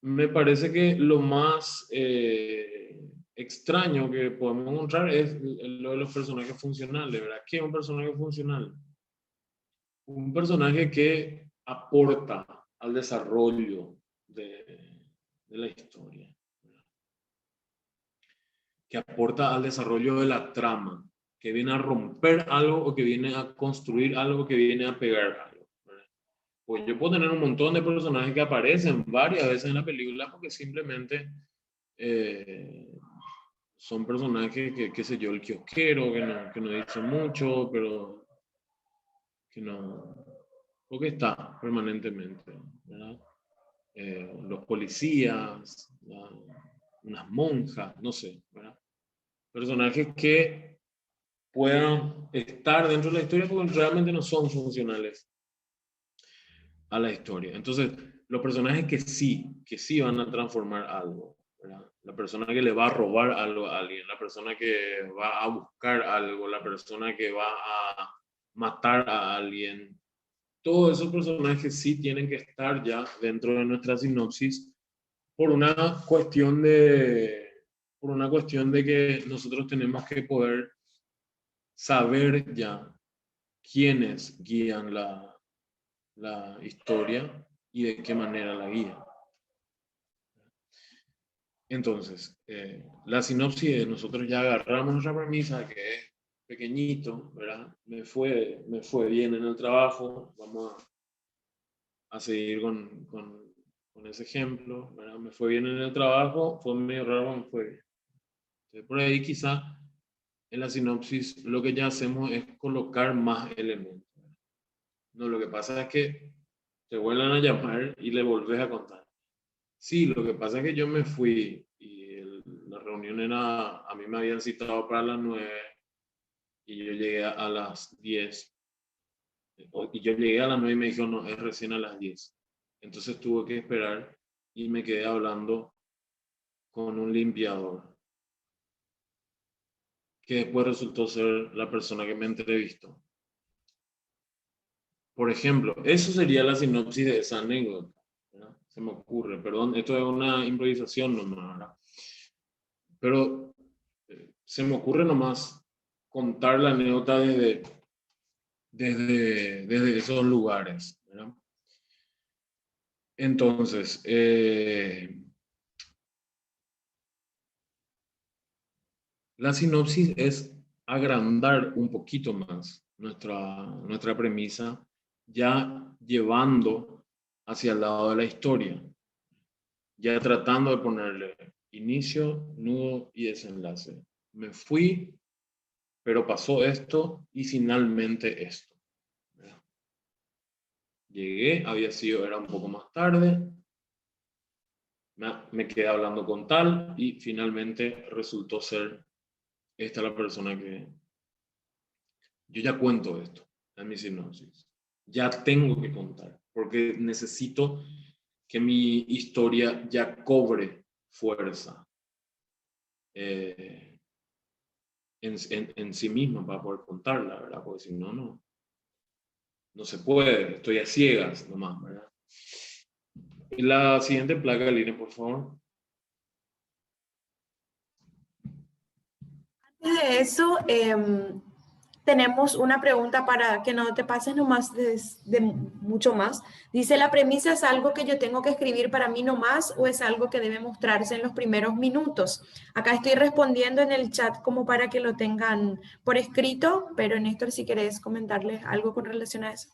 me parece que lo más extraño que podemos encontrar es lo de los personajes funcionales, ¿verdad? ¿Qué es un personaje funcional? Un personaje que aporta al desarrollo de la historia, ¿verdad? Que aporta al desarrollo de la trama, que viene a romper algo o que viene a construir algo, que viene a pegar algo, ¿verdad? Pues yo puedo tener un montón de personajes que aparecen varias veces en la película porque simplemente son personajes que, qué sé yo, el kiosquero, que no dice mucho, pero que no, porque está permanentemente, ¿verdad? Los policías, unas monjas, no sé, ¿verdad? Personajes que puedan estar dentro de la historia porque realmente no son funcionales a la historia. Entonces, los personajes que sí van a transformar algo, ¿verdad? La persona que le va a robar algo a alguien, la persona que va a buscar algo, la persona que va a matar a alguien, todos esos personajes sí tienen que estar ya dentro de nuestra sinopsis por una cuestión de que nosotros tenemos que poder saber ya quiénes guían la historia y de qué manera la guían. Entonces, la sinopsis de nosotros ya agarramos nuestra premisa, que es pequeñito, ¿verdad? Me fue bien en el trabajo, vamos a seguir con ese ejemplo, ¿verdad? Me fue bien en el trabajo, fue medio raro, me fue bien. Entonces, por ahí quizá en la sinopsis lo que ya hacemos es colocar más elementos. No, lo que pasa es que te vuelven a llamar y le volvés a contar. Sí, lo que pasa es que yo me fui y la reunión era, a mí me habían citado para las 9 y yo llegué a las 10. Y yo llegué a las 9 y me dijo, no, es recién a las 10. Entonces tuve que esperar y me quedé hablando con un limpiador, que después resultó ser la persona que me entrevistó. Por ejemplo, eso sería la sinopsis de esa anécdota, ¿verdad? Se me ocurre, perdón, esto es una improvisación nomás, ¿verdad? Pero se me ocurre nomás contar la anécdota desde esos lugares, ¿verdad? Entonces, la sinopsis es agrandar un poquito más nuestra premisa, ya llevando hacia el lado de la historia, ya tratando de ponerle inicio, nudo y desenlace. Me fui, pero pasó esto y finalmente esto. ¿Verdad? Llegué, era un poco más tarde, me quedé hablando con tal y finalmente resultó ser esta la persona que... Yo ya cuento esto en mi sinopsis. Ya tengo que contar, porque necesito que mi historia ya cobre fuerza en sí misma para poder contarla, ¿verdad? Porque si no, no se puede. Estoy a ciegas nomás, ¿verdad? Y la siguiente placa, Lina, por favor. Antes de eso, tenemos una pregunta para que no te pases nomás de mucho más. Dice, ¿la premisa es algo que yo tengo que escribir para mí nomás o es algo que debe mostrarse en los primeros minutos? Acá estoy respondiendo en el chat como para que lo tengan por escrito, pero Néstor, si querés comentarles algo con relación a eso.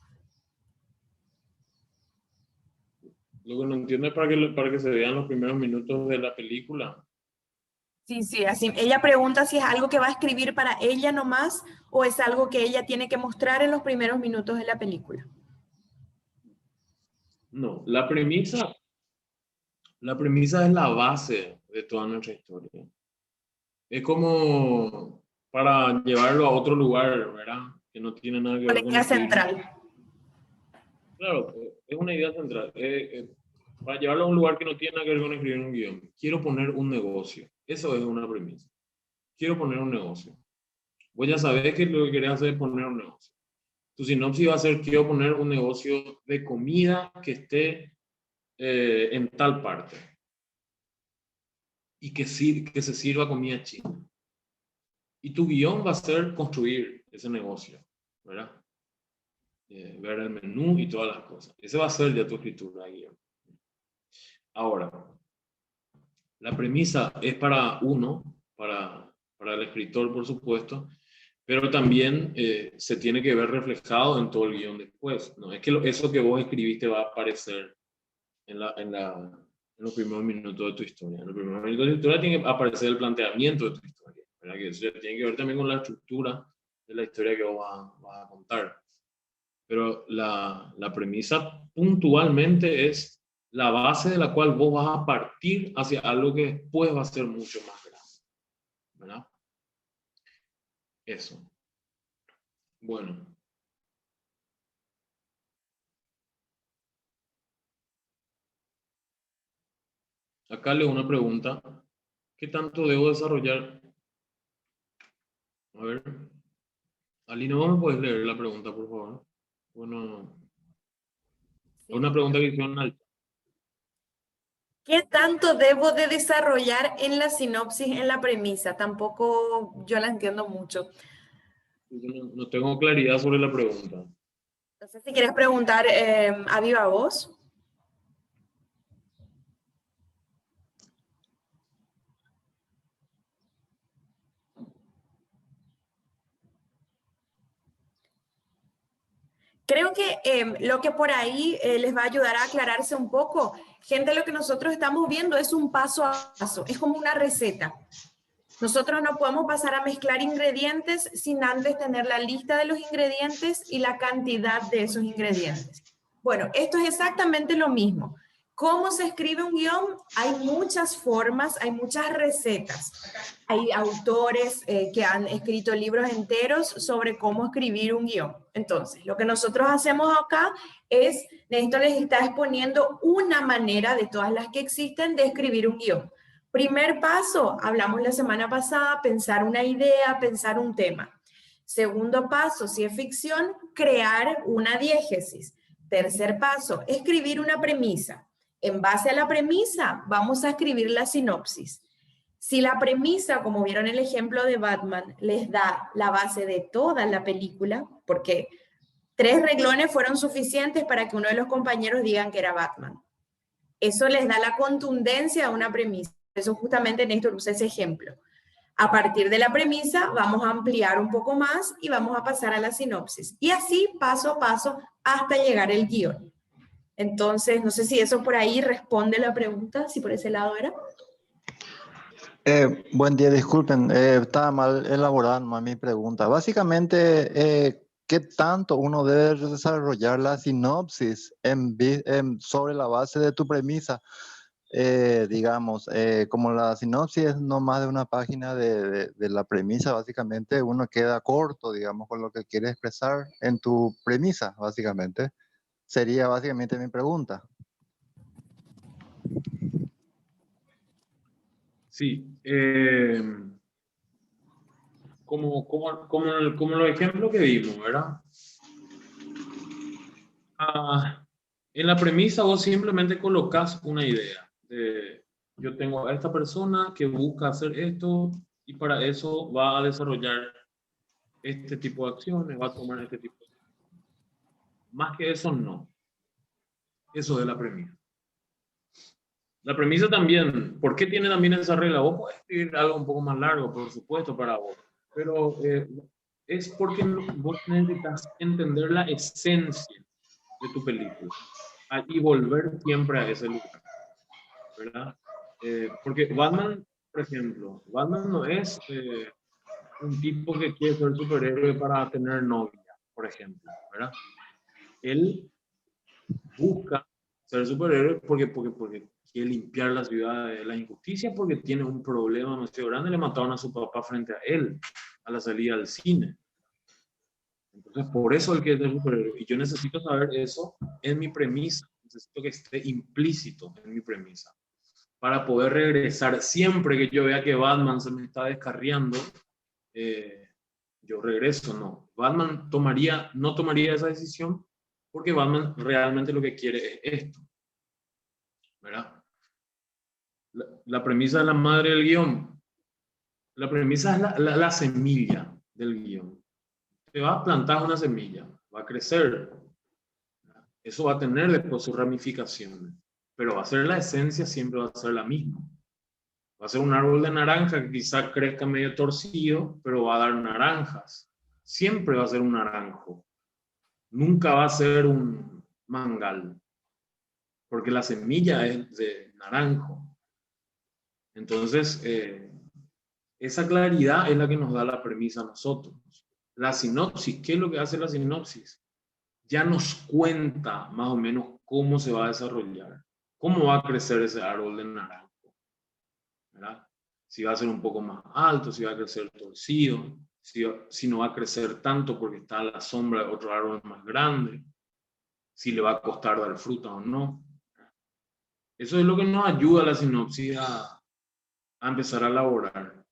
Lo que no entiendo es para que se vean los primeros minutos de la película. Sí, así. Ella pregunta si es algo que va a escribir para ella nomás o es algo que ella tiene que mostrar en los primeros minutos de la película. No, la premisa es la base de toda nuestra historia. Es como para llevarlo a otro lugar, ¿verdad? Que no tiene nada que ver La con idea el film. central. Claro, es una idea central. para llevarlo a un lugar que no tiene nada que ver con escribir un guión. Quiero poner un negocio. Eso es una premisa. Quiero poner un negocio. Vos ya sabés que lo que querés hacer es poner un negocio. Tu sinopsis va a ser: quiero poner un negocio de comida que esté en tal parte. Y que se sirva comida china. Y tu guión va a ser construir ese negocio, ¿verdad? Ver el menú y todas las cosas. Ese va a ser ya tu escritura de guión. Ahora, la premisa es para uno, para el escritor, por supuesto, pero también se tiene que ver reflejado en todo el guión después. No es que eso que vos escribiste va a aparecer en los primeros minutos de tu historia. En los primeros minutos de tu historia tiene que aparecer el planteamiento de tu historia, ¿verdad? Que eso tiene que ver también con la estructura de la historia que vos vas a contar. Pero la premisa puntualmente es la base de la cual vos vas a partir hacia algo que después va a ser mucho más grande, ¿verdad? Eso. Bueno. Acá leo una pregunta. ¿Qué tanto debo desarrollar? A ver. Alina, ¿vos me puedes leer la pregunta, por favor? Bueno, Sí. una pregunta que hicieron alta. ¿Qué tanto debo de desarrollar en la sinopsis, en la premisa? Tampoco yo la entiendo mucho. No tengo claridad sobre la pregunta. No sé si quieres preguntar a viva voz. Creo que lo que por ahí les va a ayudar a aclararse un poco. Gente, lo que nosotros estamos viendo es un paso a paso, es como una receta. Nosotros no podemos pasar a mezclar ingredientes sin antes tener la lista de los ingredientes y la cantidad de esos ingredientes. Bueno, esto es exactamente lo mismo. ¿Cómo se escribe un guión? Hay muchas formas, hay muchas recetas. Hay autores que han escrito libros enteros sobre cómo escribir un guión. Entonces, lo que nosotros hacemos acá es, Néstor les está exponiendo una manera de todas las que existen de escribir un guión. Primer paso, hablamos la semana pasada, pensar una idea, pensar un tema. Segundo paso, si es ficción, crear una diégesis. Tercer paso, escribir una premisa. En base a la premisa, vamos a escribir la sinopsis. Si la premisa, como vieron el ejemplo de Batman, les da la base de toda la película, porque 3 renglones fueron suficientes para que uno de los compañeros digan que era Batman. Eso les da la contundencia a una premisa. Eso justamente Néstor usa ese ejemplo. A partir de la premisa vamos a ampliar un poco más y vamos a pasar a la sinopsis. Y así paso a paso hasta llegar al guión. Entonces, no sé si eso por ahí responde la pregunta, si por ese lado era. Buen día, disculpen, estaba mal elaborada mi pregunta. Básicamente, ¿qué tanto uno debe desarrollar la sinopsis sobre la base de tu premisa? Digamos, como la sinopsis es no más de una página de la premisa, básicamente uno queda corto, digamos, con lo que quiere expresar en tu premisa, básicamente. Sería básicamente mi pregunta. Sí. Como los ejemplos que vimos, ¿verdad? En la premisa vos simplemente colocas una idea. Yo tengo a esta persona que busca hacer esto y para eso va a desarrollar este tipo de acciones, va a tomar este tipo de acciones. Más que eso, no. Eso es la premisa. La premisa también, ¿por qué tiene también esa regla? Vos podés escribir algo un poco más largo, por supuesto, para vos, pero es porque vos necesitas entender la esencia de tu película y volver siempre a ese lugar, ¿verdad? Porque Batman, por ejemplo, Batman no es un tipo que quiere ser superhéroe para tener novia, por ejemplo, ¿verdad? Él busca ser superhéroe porque quiere limpiar la ciudad de la injusticia, porque tiene un problema demasiado grande. Le mataron a su papá frente a él a la salida del cine. Entonces, por eso él quiere ser superhéroe. Y yo necesito saber eso en mi premisa. necesito que esté implícito en mi premisa. Para poder regresar, siempre que yo vea que Batman se me está descarriando, yo regreso, no. Batman no tomaría esa decisión porque Batman realmente lo que quiere es esto, ¿verdad? La premisa de la madre del guión, la premisa es la semilla del guión. Te va a plantar una semilla, va a crecer, eso va a tener después sus ramificaciones, pero va a ser la esencia, siempre va a ser la misma. Va a ser un árbol de naranja que quizá crezca medio torcido, pero va a dar naranjas. Siempre va a ser un naranjo. Nunca va a ser un mangal, porque la semilla es de naranjo. Entonces, esa claridad es la que nos da la premisa a nosotros. La sinopsis, ¿qué es lo que hace la sinopsis? Ya nos cuenta más o menos cómo se va a desarrollar, cómo va a crecer ese árbol de naranjo, ¿verdad? Si va a ser un poco más alto, si va a crecer torcido, si no va a crecer tanto porque está a la sombra de otro árbol más grande, si le va a costar dar fruta o no. Eso es lo que nos ayuda a la sinopsis a empezar a elaborar.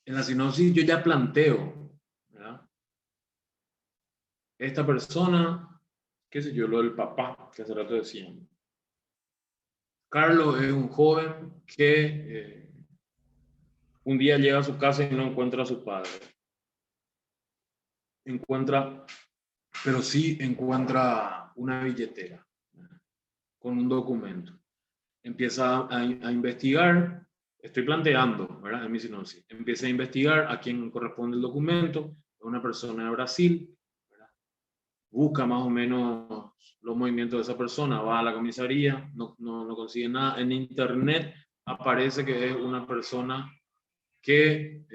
En la sinopsis yo ya planteo, ¿verdad? Esta persona, qué sé yo, lo del papá, que hace rato decíamos. Carlos es un joven que un día llega a su casa y no encuentra a su padre. Pero sí encuentra una billetera con un documento. Empieza a investigar, estoy planteando, ¿verdad? En mi sinopsis. Empieza a investigar a quién corresponde el documento, a una persona de Brasil, ¿verdad? Busca más o menos los movimientos de esa persona, va a la comisaría, no consigue nada. En internet aparece que es una persona que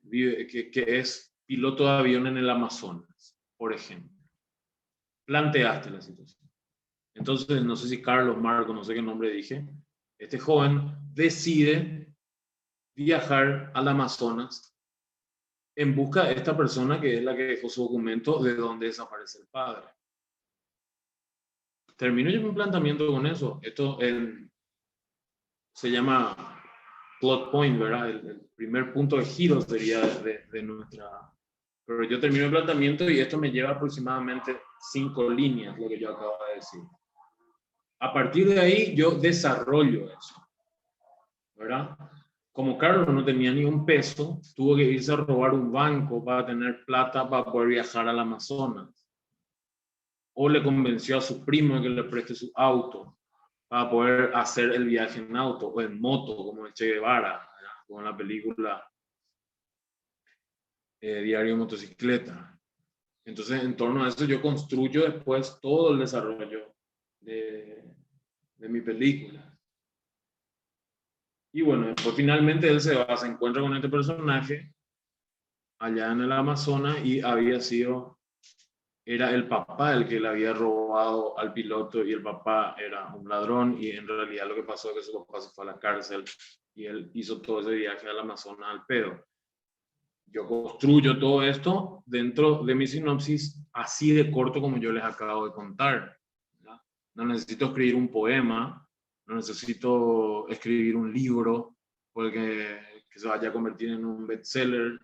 es piloto de avión en el Amazonas, por ejemplo. Planteaste la situación. Entonces, no sé si Carlos, Marco, no sé qué nombre dije, este joven decide viajar al Amazonas en busca de esta persona que es la que dejó su documento de donde desaparece el padre. Termino yo mi planteamiento con eso. Esto se llama plot point, ¿verdad? El primer punto de giro sería de nuestra... Pero yo termino el planteamiento y esto me lleva aproximadamente 5 líneas, lo que yo acabo de decir. A partir de ahí yo desarrollo eso, ¿verdad? Como Carlos no tenía ni un peso, tuvo que irse a robar un banco para tener plata para poder viajar al Amazonas. O le convenció a su primo que le preste su auto para poder hacer el viaje en auto o en moto, como el Che Guevara, ¿verdad? Como en la película Diario de Motocicleta. Entonces, en torno a eso yo construyo después todo el desarrollo de mi película. Y bueno, después finalmente él se encuentra con este personaje allá en el Amazonas y era el papá el que le había robado al piloto y el papá era un ladrón y en realidad lo que pasó es que su papá se fue a la cárcel y él hizo todo ese viaje al Amazonas al pedo. Yo construyo todo esto dentro de mi sinopsis así de corto como yo les acabo de contar, ¿verdad? No necesito escribir un poema, no necesito escribir un libro porque que se vaya a convertir en un bestseller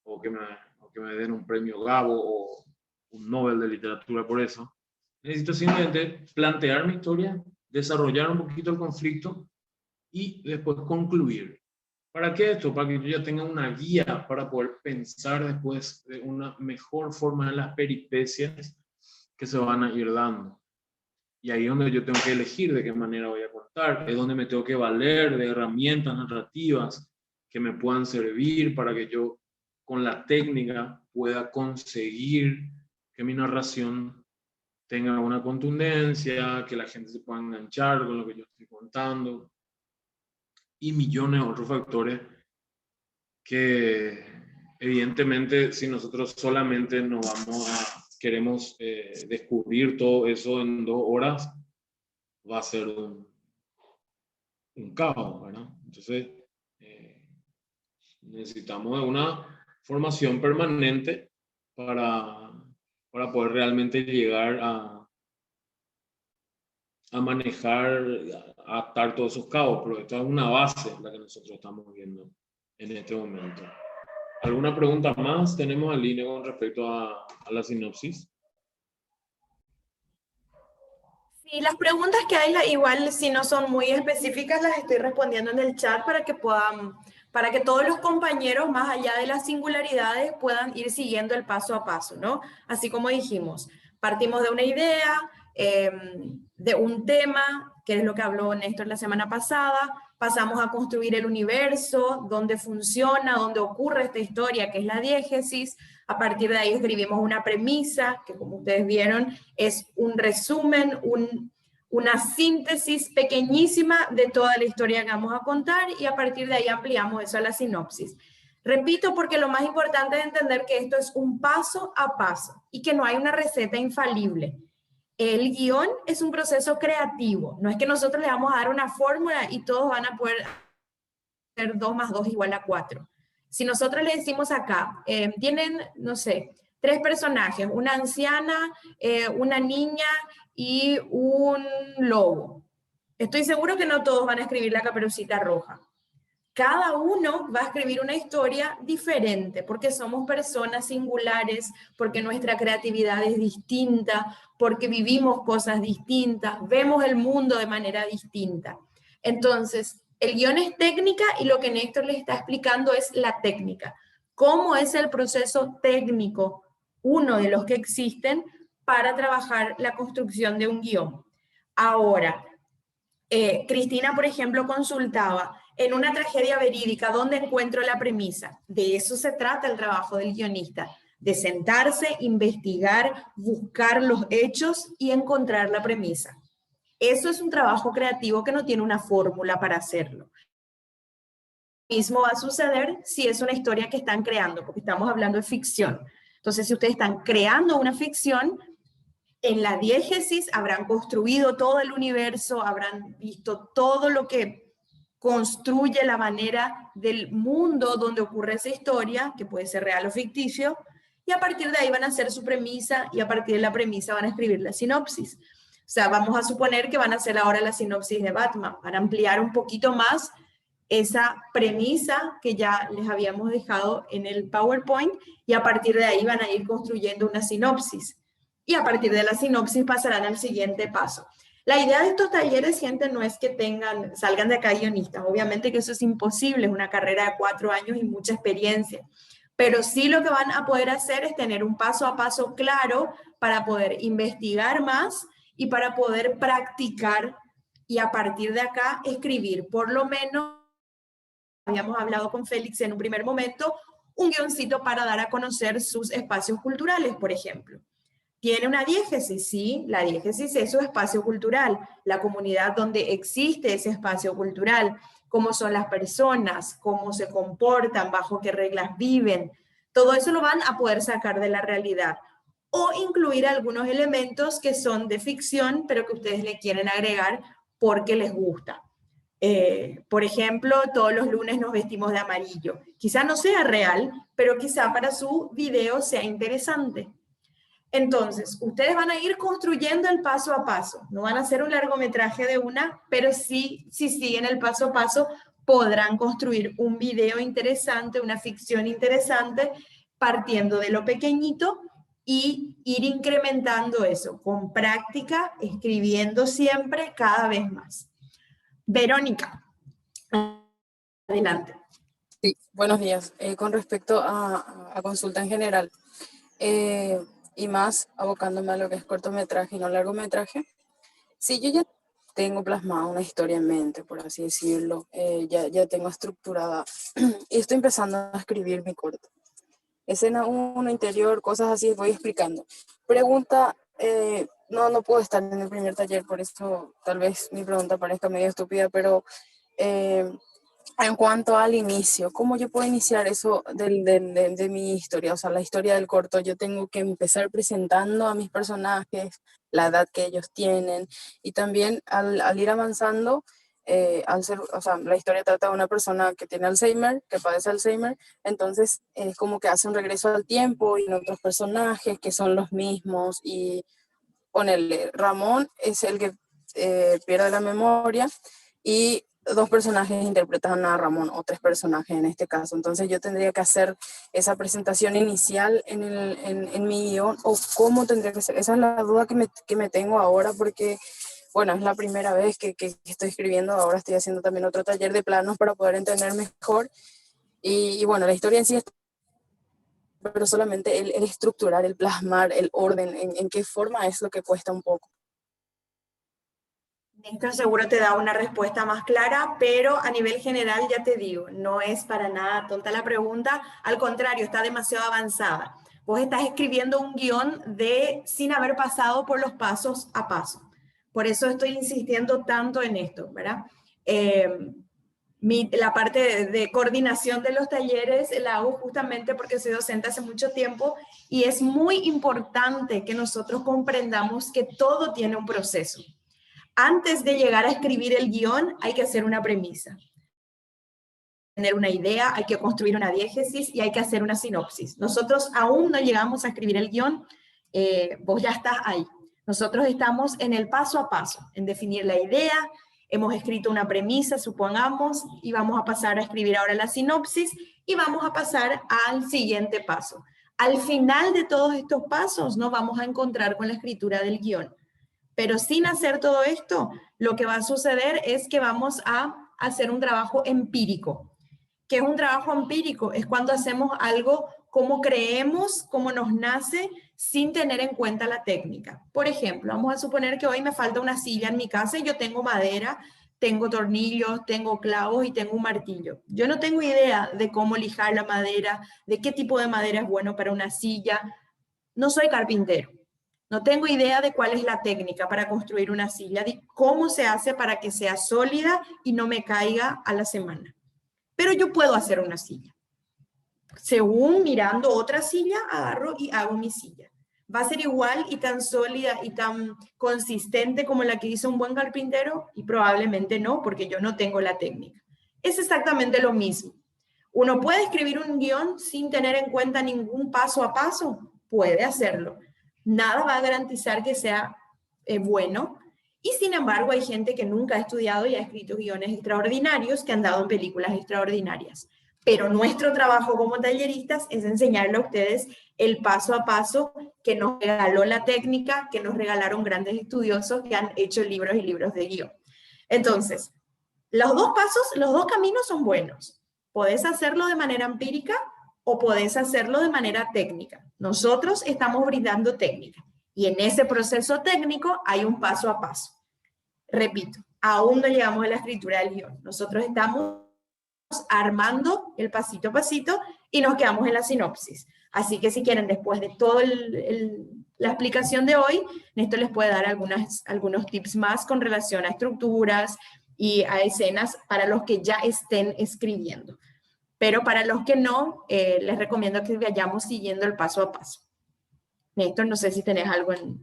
o que me den un premio Gabo o un Nobel de literatura por eso. Necesito simplemente plantear mi historia, desarrollar un poquito el conflicto y después concluir. ¿Para qué esto? Para que yo ya tenga una guía para poder pensar después de una mejor forma en las peripecias que se van a ir dando. Y ahí es donde yo tengo que elegir de qué manera voy a contar, es donde me tengo que valer de herramientas narrativas que me puedan servir para que yo con la técnica pueda conseguir que mi narración tenga una contundencia, que la gente se pueda enganchar con lo que yo estoy contando y millones de otros factores que evidentemente si nosotros solamente queremos descubrir todo eso en 2 horas, va a ser un caos, ¿verdad? Entonces, necesitamos una formación permanente para poder realmente llegar a manejar, a adaptar todos esos cabos, pero esto es una base la que nosotros estamos viendo en este momento. ¿Alguna pregunta más tenemos, Aline, con respecto a la sinopsis? Sí, las preguntas que hay, igual si no son muy específicas, las estoy respondiendo en el chat para que para que todos los compañeros, más allá de las singularidades, puedan ir siguiendo el paso a paso, ¿no? Así como dijimos, partimos de una idea, de un tema, que es lo que habló Néstor la semana pasada, pasamos a construir el universo, dónde funciona, dónde ocurre esta historia, que es la diégesis. A partir de ahí escribimos una premisa, que como ustedes vieron, es un resumen, una síntesis pequeñísima de toda la historia que vamos a contar, y a partir de ahí ampliamos eso a la sinopsis. Repito, porque lo más importante es entender que esto es un paso a paso y que no hay una receta infalible. El guión es un proceso creativo, no es que nosotros le vamos a dar una fórmula y todos van a poder hacer 2 más 2 igual a 4. Si nosotros le decimos acá, tienen, no sé, 3 personajes, una anciana, una niña y un lobo. Estoy seguro que no todos van a escribir la Caperucita Roja. Cada uno va a escribir una historia diferente, porque somos personas singulares, porque nuestra creatividad es distinta, porque vivimos cosas distintas, vemos el mundo de manera distinta. Entonces, el guión es técnica y lo que Néstor les está explicando es la técnica. ¿Cómo es el proceso técnico, uno de los que existen, para trabajar la construcción de un guión? Ahora, Cristina, por ejemplo, consultaba en una tragedia verídica, ¿dónde encuentro la premisa? De eso se trata el trabajo del guionista, de sentarse, investigar, buscar los hechos y encontrar la premisa. Eso es un trabajo creativo que no tiene una fórmula para hacerlo. Lo mismo va a suceder si es una historia que están creando, porque estamos hablando de ficción. Entonces, si ustedes están creando una ficción, en la diégesis habrán construido todo el universo, habrán visto todo lo que construye la manera del mundo donde ocurre esa historia, que puede ser real o ficticio, y a partir de ahí van a hacer su premisa, y a partir de la premisa van a escribir la sinopsis. O sea, vamos a suponer que van a hacer ahora la sinopsis de Batman, para ampliar un poquito más esa premisa que ya les habíamos dejado en el PowerPoint, y a partir de ahí van a ir construyendo una sinopsis. Y a partir de la sinopsis pasarán al siguiente paso. La idea de estos talleres, gente, no es que salgan de acá guionistas. Obviamente que eso es imposible, es una carrera de 4 años y mucha experiencia. Pero sí lo que van a poder hacer es tener un paso a paso claro para poder investigar más y para poder practicar, y a partir de acá escribir, por lo menos, habíamos hablado con Félix en un primer momento, un guioncito para dar a conocer sus espacios culturales, por ejemplo. ¿Tiene una diégesis? Sí, la diégesis es su espacio cultural, la comunidad donde existe ese espacio cultural, cómo son las personas, cómo se comportan, bajo qué reglas viven. Todo eso lo van a poder sacar de la realidad. O incluir algunos elementos que son de ficción, pero que ustedes le quieren agregar porque les gusta. Por ejemplo, todos los lunes nos vestimos de amarillo. Quizá no sea real, pero quizá para su video sea interesante. Entonces, ustedes van a ir construyendo el paso a paso. No van a hacer un largometraje de una, pero sí, si siguen el paso a paso, podrán construir un video interesante, una ficción interesante, partiendo de lo pequeñito y ir incrementando eso con práctica, escribiendo siempre cada vez más. Verónica, adelante. Sí, buenos días. Con respecto a consulta en general, y más abocándome a lo que es cortometraje y no largometraje, si yo ya tengo plasmada una historia en mente, por así decirlo, ya tengo estructurada y estoy empezando a escribir mi corto. Escena 1, interior, cosas así, voy explicando. Pregunta, no puedo estar en el primer taller, por eso tal vez mi pregunta parezca medio estúpida, pero en cuanto al inicio, ¿cómo yo puedo iniciar eso de mi historia? O sea, la historia del corto, yo tengo que empezar presentando a mis personajes, la edad que ellos tienen, y también al ir avanzando, o sea, la historia trata de una persona que tiene Alzheimer, que padece Alzheimer, entonces es como que hace un regreso al tiempo y en otros personajes que son los mismos, y ponele, Ramón es el que pierde la memoria y 2 personajes interpretan a Ramón, o 3 personajes en este caso. Entonces yo tendría que hacer esa presentación inicial en mi guión, o cómo tendría que ser. Esa es la duda que me tengo ahora, porque bueno, es la primera vez que estoy escribiendo. Ahora estoy haciendo también otro taller de planos para poder entender mejor. Y bueno, la historia en sí está, pero solamente el estructurar, el plasmar, el orden, en qué forma es lo que cuesta un poco. Néstor seguro te da una respuesta más clara, pero a nivel general ya te digo, no es para nada tonta la pregunta, al contrario, está demasiado avanzada. Vos estás escribiendo un guión sin haber pasado por los pasos a paso. Por eso estoy insistiendo tanto en esto, ¿verdad? La parte de coordinación de los talleres la hago justamente porque soy docente hace mucho tiempo y es muy importante que nosotros comprendamos que todo tiene un proceso. Antes de llegar a escribir el guión, hay que hacer una premisa. Tener una idea, hay que construir una diégesis y hay que hacer una sinopsis. Nosotros aún no llegamos a escribir el guión, vos ya estás ahí. Nosotros estamos en el paso a paso, en definir la idea, hemos escrito una premisa, supongamos, y vamos a pasar a escribir ahora la sinopsis y vamos a pasar al siguiente paso. Al final de todos estos pasos nos vamos a encontrar con la escritura del guión. Pero sin hacer todo esto, lo que va a suceder es que vamos a hacer un trabajo empírico. ¿Qué es un trabajo empírico? Es cuando hacemos algo como creemos, como nos nace, sin tener en cuenta la técnica. Por ejemplo, vamos a suponer que hoy me falta una silla en mi casa y yo tengo madera, tengo tornillos, tengo clavos y tengo un martillo. Yo no tengo idea de cómo lijar la madera, de qué tipo de madera es bueno para una silla. No soy carpintero. No tengo idea de cuál es la técnica para construir una silla, de cómo se hace para que sea sólida y no me caiga a la semana. Pero yo puedo hacer una silla. Según mirando otra silla, agarro y hago mi silla. ¿Va a ser igual y tan sólida y tan consistente como la que hizo un buen carpintero? Y probablemente no, porque yo no tengo la técnica. Es exactamente lo mismo. ¿Uno puede escribir un guión sin tener en cuenta ningún paso a paso? Puede hacerlo. Nada va a garantizar que sea bueno. Y sin embargo, hay gente que nunca ha estudiado y ha escrito guiones extraordinarios que han dado en películas extraordinarias. Pero nuestro trabajo como talleristas es enseñarle a ustedes el paso a paso que nos regaló la técnica, que nos regalaron grandes estudiosos que han hecho libros y libros de guión. Entonces, los 2 pasos, los 2 caminos son buenos. Podés hacerlo de manera empírica o podés hacerlo de manera técnica. Nosotros estamos brindando técnica y en ese proceso técnico hay un paso a paso. Repito, aún no llegamos a la escritura del guión. Nosotros estamos armando el pasito a pasito y nos quedamos en la sinopsis. Así que si quieren, después de toda la explicación de hoy, Néstor les puede dar algunos tips más con relación a estructuras y a escenas para los que ya estén escribiendo. Pero para los que no, les recomiendo que vayamos siguiendo el paso a paso. Néstor, no sé si tenés algo en...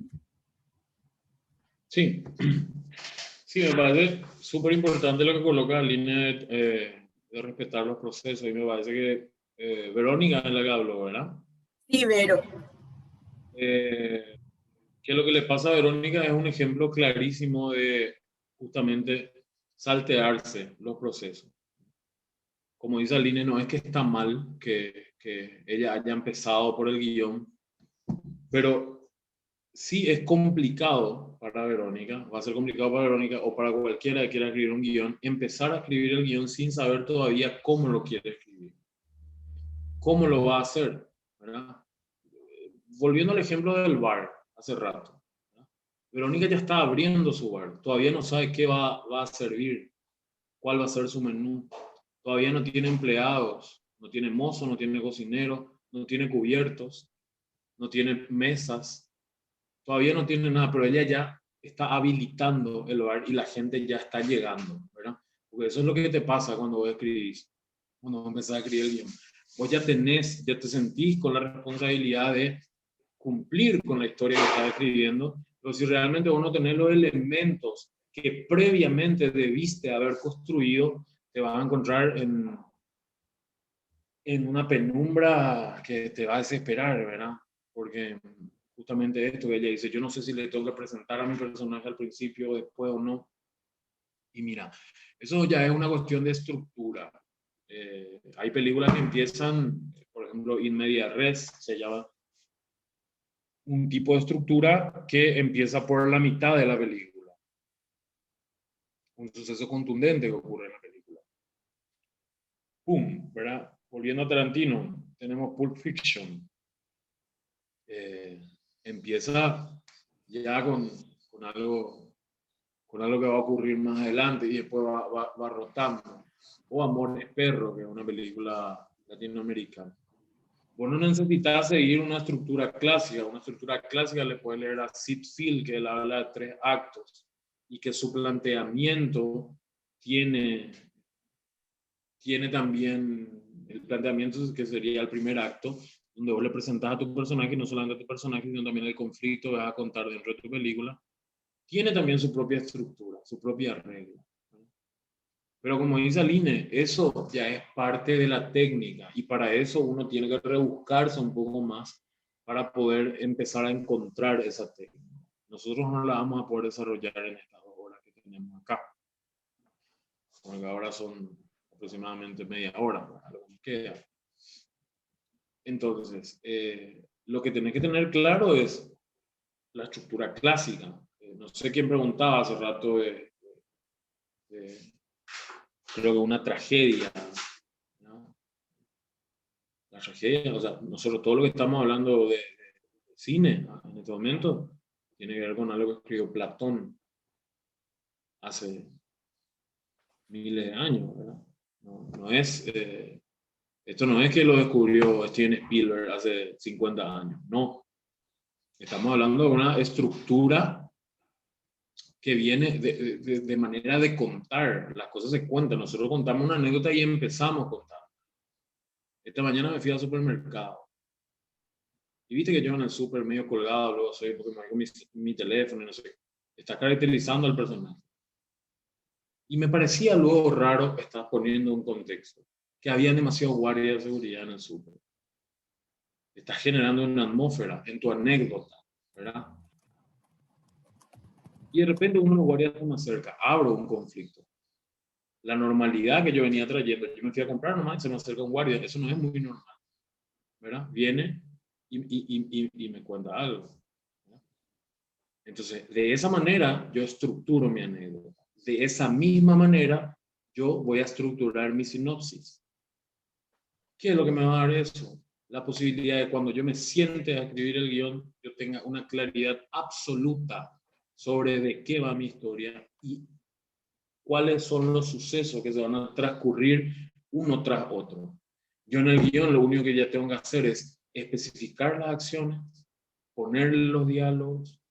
Sí, sí, me parece súper importante lo que coloca en línea de respetar los procesos, y me parece que Verónica es la que habló, ¿verdad? Sí, Vero. Que lo que le pasa a Verónica es un ejemplo clarísimo de justamente saltearse los procesos. Como dice Aline, no es que está mal que ella haya empezado por el guión, pero sí es complicado para Verónica, va a ser complicado para Verónica o para cualquiera que quiera escribir un guión, empezar a escribir el guión sin saber todavía cómo lo quiere escribir, cómo lo va a hacer, ¿verdad? Volviendo al ejemplo del bar hace rato, ¿verdad? Verónica ya está abriendo su bar, todavía no sabe qué va a servir, cuál va a ser su menú, todavía no tiene empleados, no tiene mozo, no tiene cocinero, no tiene cubiertos, no tiene mesas, todavía no tiene nada, pero ella ya está habilitando el bar y la gente ya está llegando, ¿verdad? Porque eso es lo que te pasa cuando vos escribís, cuando vos empezás a escribir el guión. Vos ya te sentís con la responsabilidad de cumplir con la historia que estás escribiendo, pero si realmente vos no tenés los elementos que previamente debiste haber construido, te vas a encontrar en una penumbra que te va a desesperar, ¿verdad? Porque justamente esto que ella dice, yo no sé si le tengo que presentar a mi personaje al principio, después o no. Y mira, eso ya es una cuestión de estructura. Hay películas que empiezan, por ejemplo, in media res, se llama un tipo de estructura que empieza por la mitad de la película. Un suceso contundente que ocurre en la película. ¡Pum! ¿Verdad? Volviendo a Tarantino, tenemos Pulp Fiction. Empieza ya con algo que va a ocurrir más adelante y después va rotando. O Amores Perro, que es una película latinoamericana. Vos no necesitas seguir una estructura clásica. Una estructura clásica le puedes leer a Sid Field, que él habla de 3 actos y que su planteamiento tiene también el planteamiento que sería el primer acto, donde vos le presentás a tu personaje, y no solamente a tu personaje, sino también el conflicto que vas a contar dentro de tu película. Tiene también su propia estructura, su propia regla. Pero como dice Aline, eso ya es parte de la técnica y para eso uno tiene que rebuscarse un poco más para poder empezar a encontrar esa técnica. Nosotros no la vamos a poder desarrollar en estas 2 horas que tenemos acá. Porque ahora son aproximadamente media hora, lo que nos queda. Entonces, lo que tenés que tener claro es la estructura clásica. No sé quién preguntaba hace rato creo que una tragedia, ¿no? La tragedia, o sea, nosotros todo lo que estamos hablando de cine, ¿no? En este momento, tiene que ver con algo que escribió Platón hace miles de años, ¿verdad? No es, esto no es que lo descubrió Steven Spielberg hace 50 años, no. Estamos hablando de una estructura que viene de manera de contar. Las cosas se cuentan. Nosotros contamos una anécdota y empezamos a contar. Esta mañana me fui al supermercado. Y viste que yo en el super medio colgado, luego soy porque me hago mi teléfono y no sé qué. Está caracterizando al personaje. Y me parecía luego raro estar poniendo un contexto. Que había demasiados guardias de seguridad en el super. Estás generando una atmósfera en tu anécdota, ¿verdad? Y de repente uno de los guardias se me acerca, abro un conflicto. La normalidad que yo venía trayendo, yo me fui a comprar nomás, se me acerca un guardia, eso no es muy normal, ¿verdad? Viene y me cuenta algo, ¿verdad? Entonces, de esa manera yo estructuro mi anécdota. De esa misma manera yo voy a estructurar mi sinopsis. ¿Qué es lo que me va a dar eso? La posibilidad de cuando yo me siente a escribir el guión, yo tenga una claridad absoluta sobre de qué va mi historia y cuáles son los sucesos que se van a transcurrir uno tras otro. Yo en el guión lo único que ya tengo que hacer es especificar las acciones, poner los diálogos.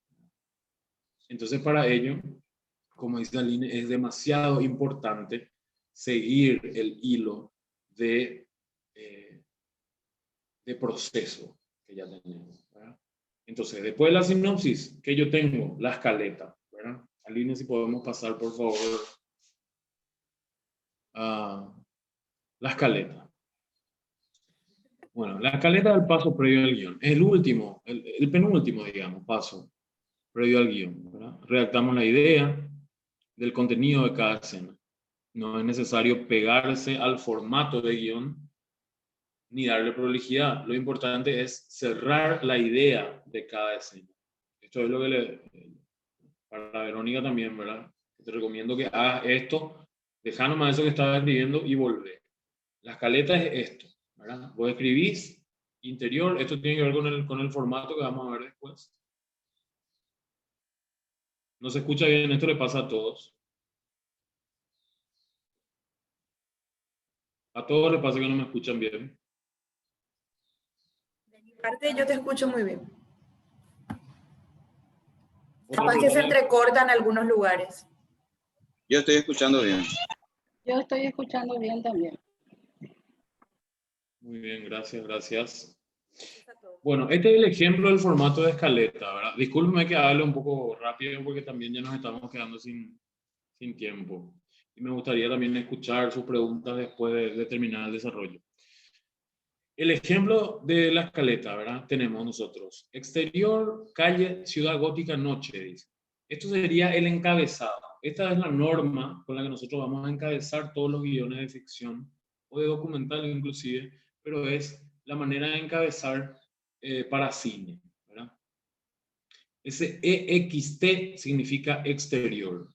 Entonces para ello, como dice Aline, es demasiado importante seguir el hilo de proceso que ya tenemos, ¿verdad? Entonces, después de la sinopsis, ¿qué yo tengo? La escaleta, ¿verdad? Aline, si podemos pasar, por favor, a la escaleta. Bueno, la escaleta del paso previo al guión. Es el último, el penúltimo, digamos, paso previo al guión, ¿verdad? Redactamos la idea del contenido de cada escena. No es necesario pegarse al formato de guión ni darle prolijidad. Lo importante es cerrar la idea de cada escena. Esto es lo que para Verónica también, ¿verdad? Te recomiendo que hagas esto, deja nomás eso que estabas escribiendo y volver. La escaleta es esto, ¿verdad? Vos escribís interior, esto tiene que ver con el formato que vamos a ver después. No se escucha bien, esto le pasa a todos. A todos les pasa que no me escuchan bien. De mi parte, yo te escucho muy bien. Capaz que se entrecortan algunos lugares. Yo estoy escuchando bien. Yo estoy escuchando bien también. Muy bien, gracias, gracias. Bueno, este es el ejemplo del formato de escaleta, ¿verdad? Discúlpeme que hable un poco rápido porque también ya nos estamos quedando sin tiempo. Y me gustaría también escuchar sus preguntas después de terminar el desarrollo. El ejemplo de la escaleta, ¿verdad? Tenemos nosotros, exterior, calle, ciudad gótica, noche, dice. Esto sería el encabezado. Esta es la norma con la que nosotros vamos a encabezar todos los guiones de ficción, o de documental inclusive, pero es la manera de encabezar para cine, ¿verdad? Ese EXT significa exterior.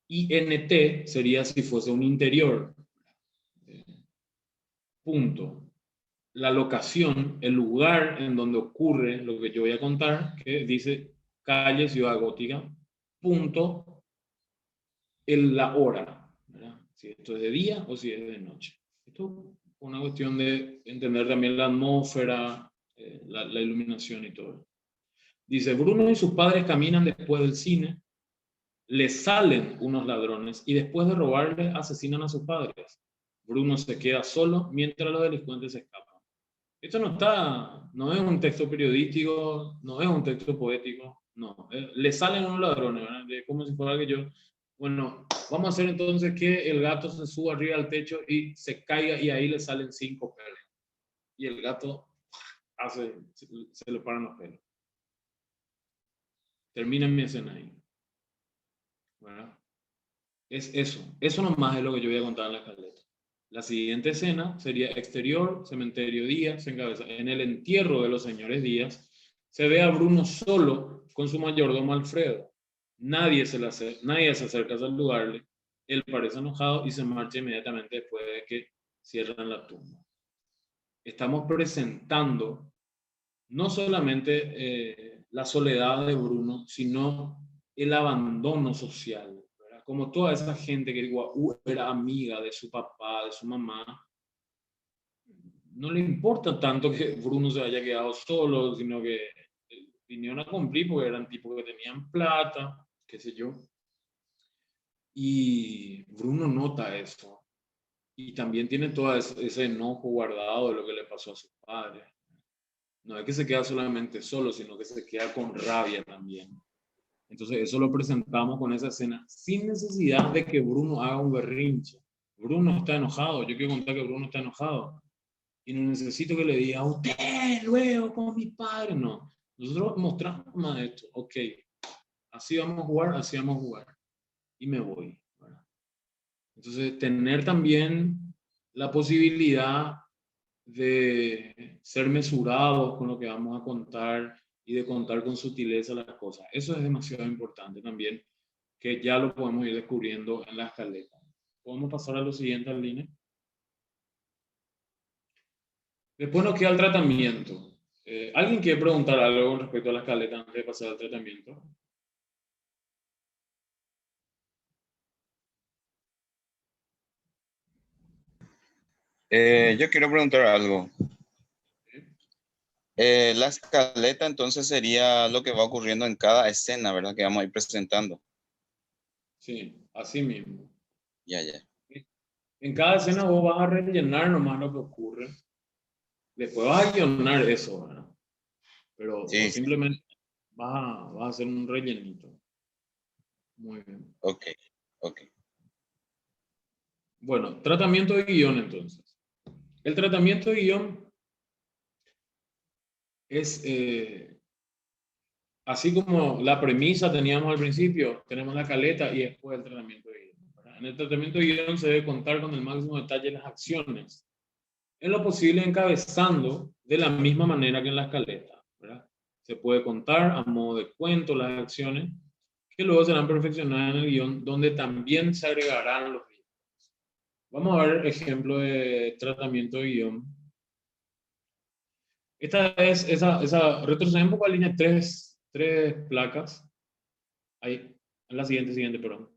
INT sería si fuese un interior. Punto. La locación, el lugar en donde ocurre lo que yo voy a contar, que dice calle Ciudad Gótica, punto, la hora, ¿verdad? Si esto es de día o si es de noche. Esto es una cuestión de entender también la atmósfera, la iluminación y todo. Dice, Bruno y sus padres caminan después del cine, les salen unos ladrones y después de robarles asesinan a sus padres. Bruno se queda solo mientras los delincuentes escapan. Esto no es un texto periodístico, no es un texto poético, no. Le salen unos ladrones, ¿verdad? Como si fuera que yo, bueno, vamos a hacer entonces que el gato se suba arriba al techo y se caiga y ahí le salen 5 pelos. Y el gato se le paran los pelos. Termina mi escena ahí. ¿Verdad? Es eso nomás es lo que yo voy a contar en la escaleta. La siguiente escena sería exterior, cementerio Díaz, se encabeza. En el entierro de los señores Díaz, se ve a Bruno solo con su mayordomo Alfredo. Nadie se acerca a saludarle. Él parece enojado y se marcha inmediatamente después de que cierran la tumba. Estamos presentando no solamente la soledad de Bruno, sino el abandono social. Como toda esa gente que era amiga de su papá, de su mamá, no le importa tanto que Bruno se haya quedado solo, sino que vinieron a cumplir porque eran tipos que tenían plata, qué sé yo. Y Bruno nota eso. Y también tiene todo ese enojo guardado de lo que le pasó a sus padres. No es que se queda solamente solo, sino que se queda con rabia también. Entonces eso lo presentamos con esa escena sin necesidad de que Bruno haga un berrinche. Bruno está enojado, yo quiero contar que Bruno está enojado. Y no necesito que le diga, usted luego con mi padre. No, nosotros mostramos más esto. Ok, así vamos a jugar. Y me voy. ¿Verdad? Entonces tener también la posibilidad de ser mesurados con lo que vamos a contar y de contar con sutileza las cosas. Eso es demasiado importante también, que ya lo podemos ir descubriendo en la escaleta. ¿Podemos pasar a lo siguiente, Aline? Después nos queda el tratamiento. ¿Alguien quiere preguntar algo con respecto a la escaleta antes de pasar al tratamiento? Yo quiero preguntar algo. La escaleta entonces sería lo que va ocurriendo en cada escena, ¿verdad? Que vamos a ir presentando. Sí, así mismo. Ya. En cada escena vos vas a rellenar nomás lo que ocurre. Después vas a guionar eso, ¿verdad? Pero Sí. simplemente vas a hacer un rellenito. Muy bien. Ok. Bueno, tratamiento de guión entonces. El tratamiento de guión es, así como la premisa teníamos al principio, tenemos la caleta y después el tratamiento de guión, ¿verdad? En el tratamiento de guión se debe contar con el máximo detalle las acciones, en lo posible encabezando de la misma manera que en la escaleta, ¿verdad? Se puede contar a modo de cuento las acciones, que luego serán perfeccionadas en el guión, donde también se agregarán los guiones. Vamos a ver ejemplo de tratamiento de guión. Esta es esa retrocede un poco a línea 3 placas. Ahí, en la siguiente, perdón.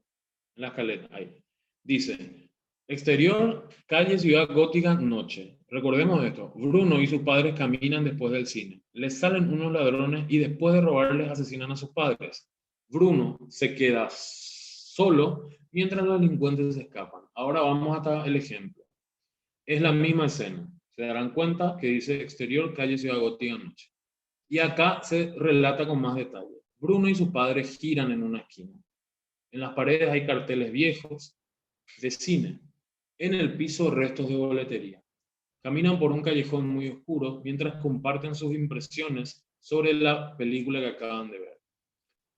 En la escaleta, ahí. Dice, exterior, calle, ciudad gótica, noche. Recordemos esto. Bruno y sus padres caminan después del cine. Les salen unos ladrones y después de robarles asesinan a sus padres. Bruno se queda solo mientras los delincuentes se escapan. Ahora vamos hasta el ejemplo. Es la misma escena. Se darán cuenta que dice exterior, calle, ciudad gótica, noche. Y acá se relata con más detalle. Bruno y sus padres giran en una esquina. En las paredes hay carteles viejos de cine. En el piso restos de boletería. Caminan por un callejón muy oscuro mientras comparten sus impresiones sobre la película que acaban de ver.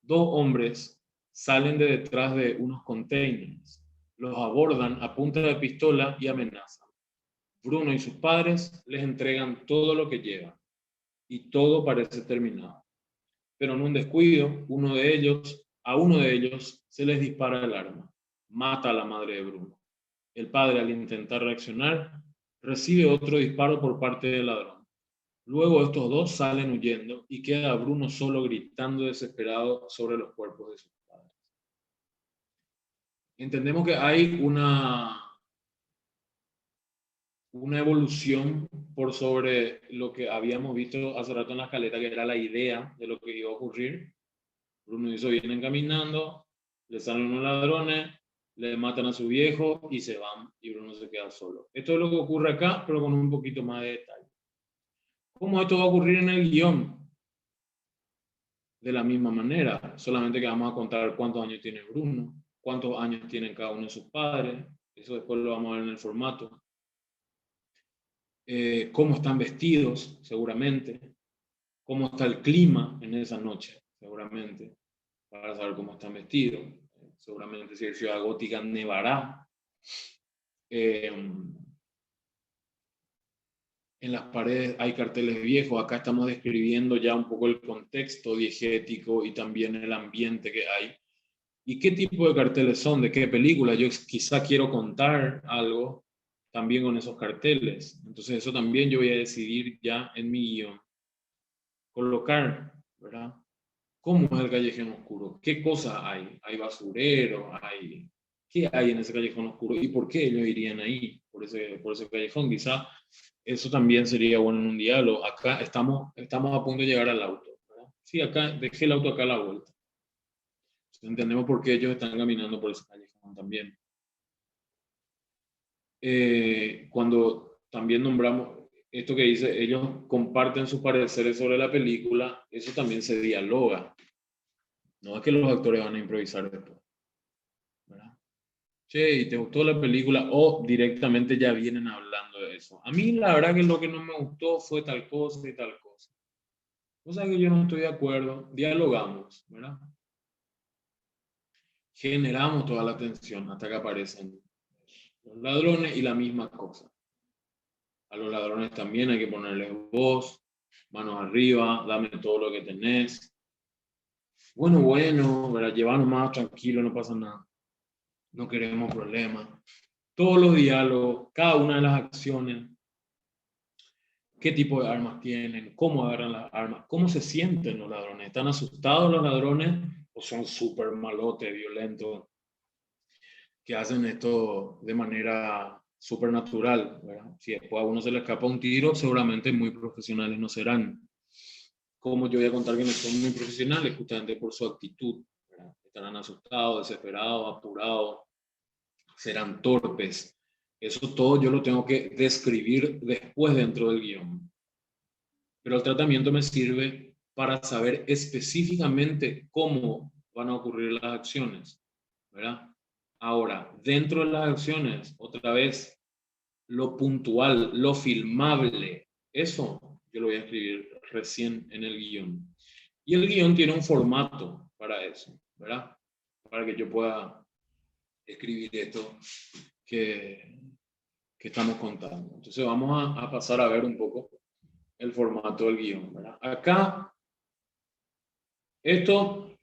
Dos hombres salen de detrás de unos containers, los abordan a punta de pistola y amenazan. Bruno y sus padres les entregan todo lo que llevan y todo parece terminado. Pero en un descuido, a uno de ellos se les dispara el arma. Mata a la madre de Bruno. El padre, al intentar reaccionar, recibe otro disparo por parte del ladrón. Luego estos dos salen huyendo y queda Bruno solo gritando desesperado sobre los cuerpos de sus padres. Entendemos que hay una evolución por sobre lo que habíamos visto hace rato en la escalera, que era la idea de lo que iba a ocurrir. Bruno y eso vienen caminando, le salen unos ladrones, le matan a su viejo y se van, y Bruno se queda solo. Esto es lo que ocurre acá, pero con un poquito más de detalle. ¿Cómo esto va a ocurrir en el guión? De la misma manera, solamente que vamos a contar cuántos años tiene Bruno, cuántos años tienen cada uno de sus padres, eso después lo vamos a ver en el formato. Cómo están vestidos, seguramente, cómo está el clima en esa noche, seguramente, para saber cómo están vestidos. Seguramente si es Ciudad Gótica nevará. En las paredes hay carteles viejos. Acá estamos describiendo ya un poco el contexto diegético y también el ambiente que hay. ¿Y qué tipo de carteles son? ¿De qué película? Yo quizá quiero contar algo también con esos carteles. Entonces eso también yo voy a decidir ya en mi guión. Colocar, ¿verdad? ¿Cómo es el callejón oscuro? ¿Qué cosas hay? ¿Hay basurero? ¿Qué hay en ese callejón oscuro? ¿Y por qué ellos irían ahí? Por ese callejón. Quizá eso también sería bueno en un diálogo. Acá estamos a punto de llegar al auto, ¿verdad? Sí, acá dejé el auto acá a la vuelta. Entonces, entendemos por qué ellos están caminando por ese callejón también. Cuando también nombramos esto que dice, ellos comparten sus pareceres sobre la película, eso también se dialoga. No es que los actores van a improvisar después, ¿verdad? Che, ¿y te gustó la película? O directamente ya vienen hablando de eso. A mí la verdad que lo que no me gustó fue tal cosa y tal cosa. Cosa que yo no estoy de acuerdo. Dialogamos, ¿verdad? Generamos toda la tensión hasta que aparecen los ladrones y la misma cosa. A los ladrones también hay que ponerles voz, manos arriba, dame todo lo que tenés. Bueno, ¿verdad? Llevarnos más tranquilo, no pasa nada. No queremos problemas. Todos los diálogos, cada una de las acciones, qué tipo de armas tienen, cómo agarran las armas, cómo se sienten los ladrones. ¿Están asustados los ladrones o son súper malotes, violentos, que hacen esto de manera supernatural, ¿verdad? Si después a uno se le escapa un tiro, seguramente muy profesionales no serán. Como yo voy a contar que no son muy profesionales, justamente por su actitud, ¿verdad? Estarán asustados, desesperados, apurados, serán torpes. Eso todo yo lo tengo que describir después dentro del guión. Pero el tratamiento me sirve para saber específicamente cómo van a ocurrir las acciones, ¿verdad? Ahora, dentro de las acciones, otra vez, lo puntual, lo filmable, eso yo lo voy a escribir recién en el guión. Y el guión tiene un formato para eso, ¿verdad? Para que yo pueda escribir esto que estamos contando. Entonces vamos a pasar a ver un poco el formato del guión, ¿verdad? Acá, estos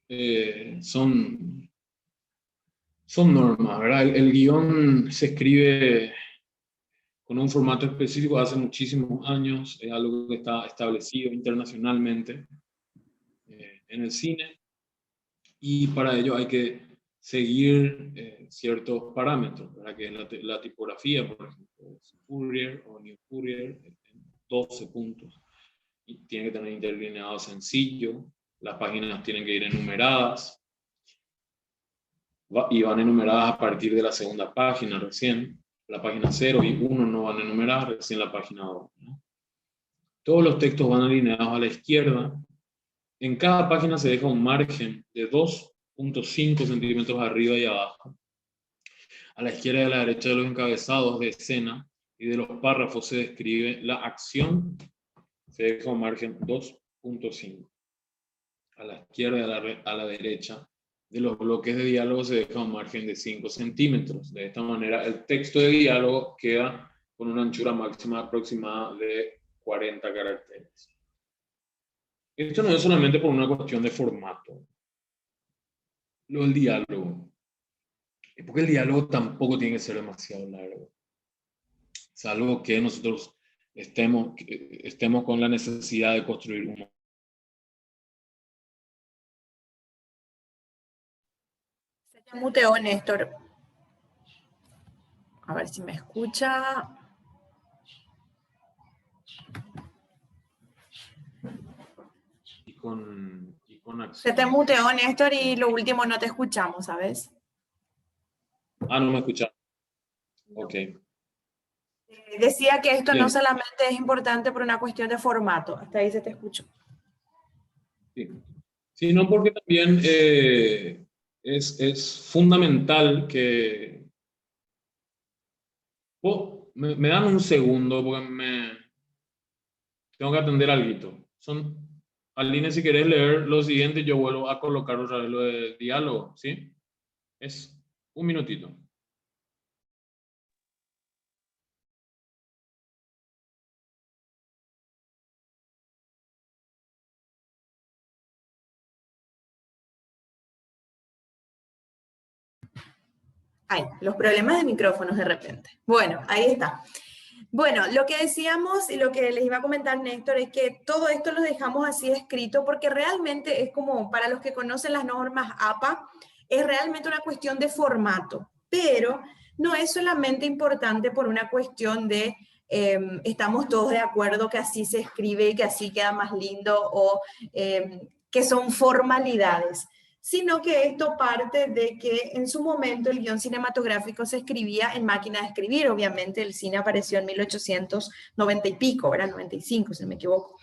son normas, ¿verdad? El guión se escribe con un formato específico hace muchísimos años, es algo que está establecido internacionalmente en el cine, y para ello hay que seguir ciertos parámetros, ¿verdad? Que es la tipografía, por ejemplo, Fourier o New Fourier, 12 puntos, y tiene que tener interlineado sencillo, las páginas tienen que ir enumeradas, y van enumeradas a partir de la segunda página recién. La página 0 y 1 no van enumeradas, recién la página 2, ¿no? Todos los textos van alineados a la izquierda. En cada página se deja un margen de 2.5 centímetros arriba y abajo. A la izquierda y a la derecha de los encabezados de escena y de los párrafos se describe la acción, se deja un margen 2.5. A la izquierda y a la derecha de los bloques de diálogo se deja un margen de 5 centímetros. De esta manera, el texto de diálogo queda con una anchura máxima aproximada de 40 caracteres. Esto no es solamente por una cuestión de formato. Lo del diálogo. Porque el diálogo tampoco tiene que ser demasiado largo. Salvo que nosotros estemos con la necesidad de construir un... Se te muteó, Néstor. A ver si me escucha. Y con acción. Se te muteó, Néstor, y lo último no te escuchamos, ¿sabes? Ah, no me escucha. Ok. Decía que esto Bien. no solamente es importante por una cuestión de formato. Hasta ahí se te escuchó. Sí. Sino porque también es fundamental que... Oh, me dan un segundo porque tengo que atender algo. Aline, si querés leer lo siguiente, yo vuelvo a colocar otra vez lo de diálogo, ¿sí? Es un minutito. Ay, los problemas de micrófonos de repente. Bueno, ahí está. Bueno, lo que decíamos y lo que les iba a comentar Néstor es que todo esto lo dejamos así escrito porque realmente es como, para los que conocen las normas APA, es realmente una cuestión de formato, pero no es solamente importante por una cuestión de estamos todos de acuerdo que así se escribe y que así queda más lindo o que son formalidades, sino que esto parte de que en su momento el guión cinematográfico se escribía en máquina de escribir. Obviamente el cine apareció en 1890 y pico, ¿verdad? 95, si no me equivoco.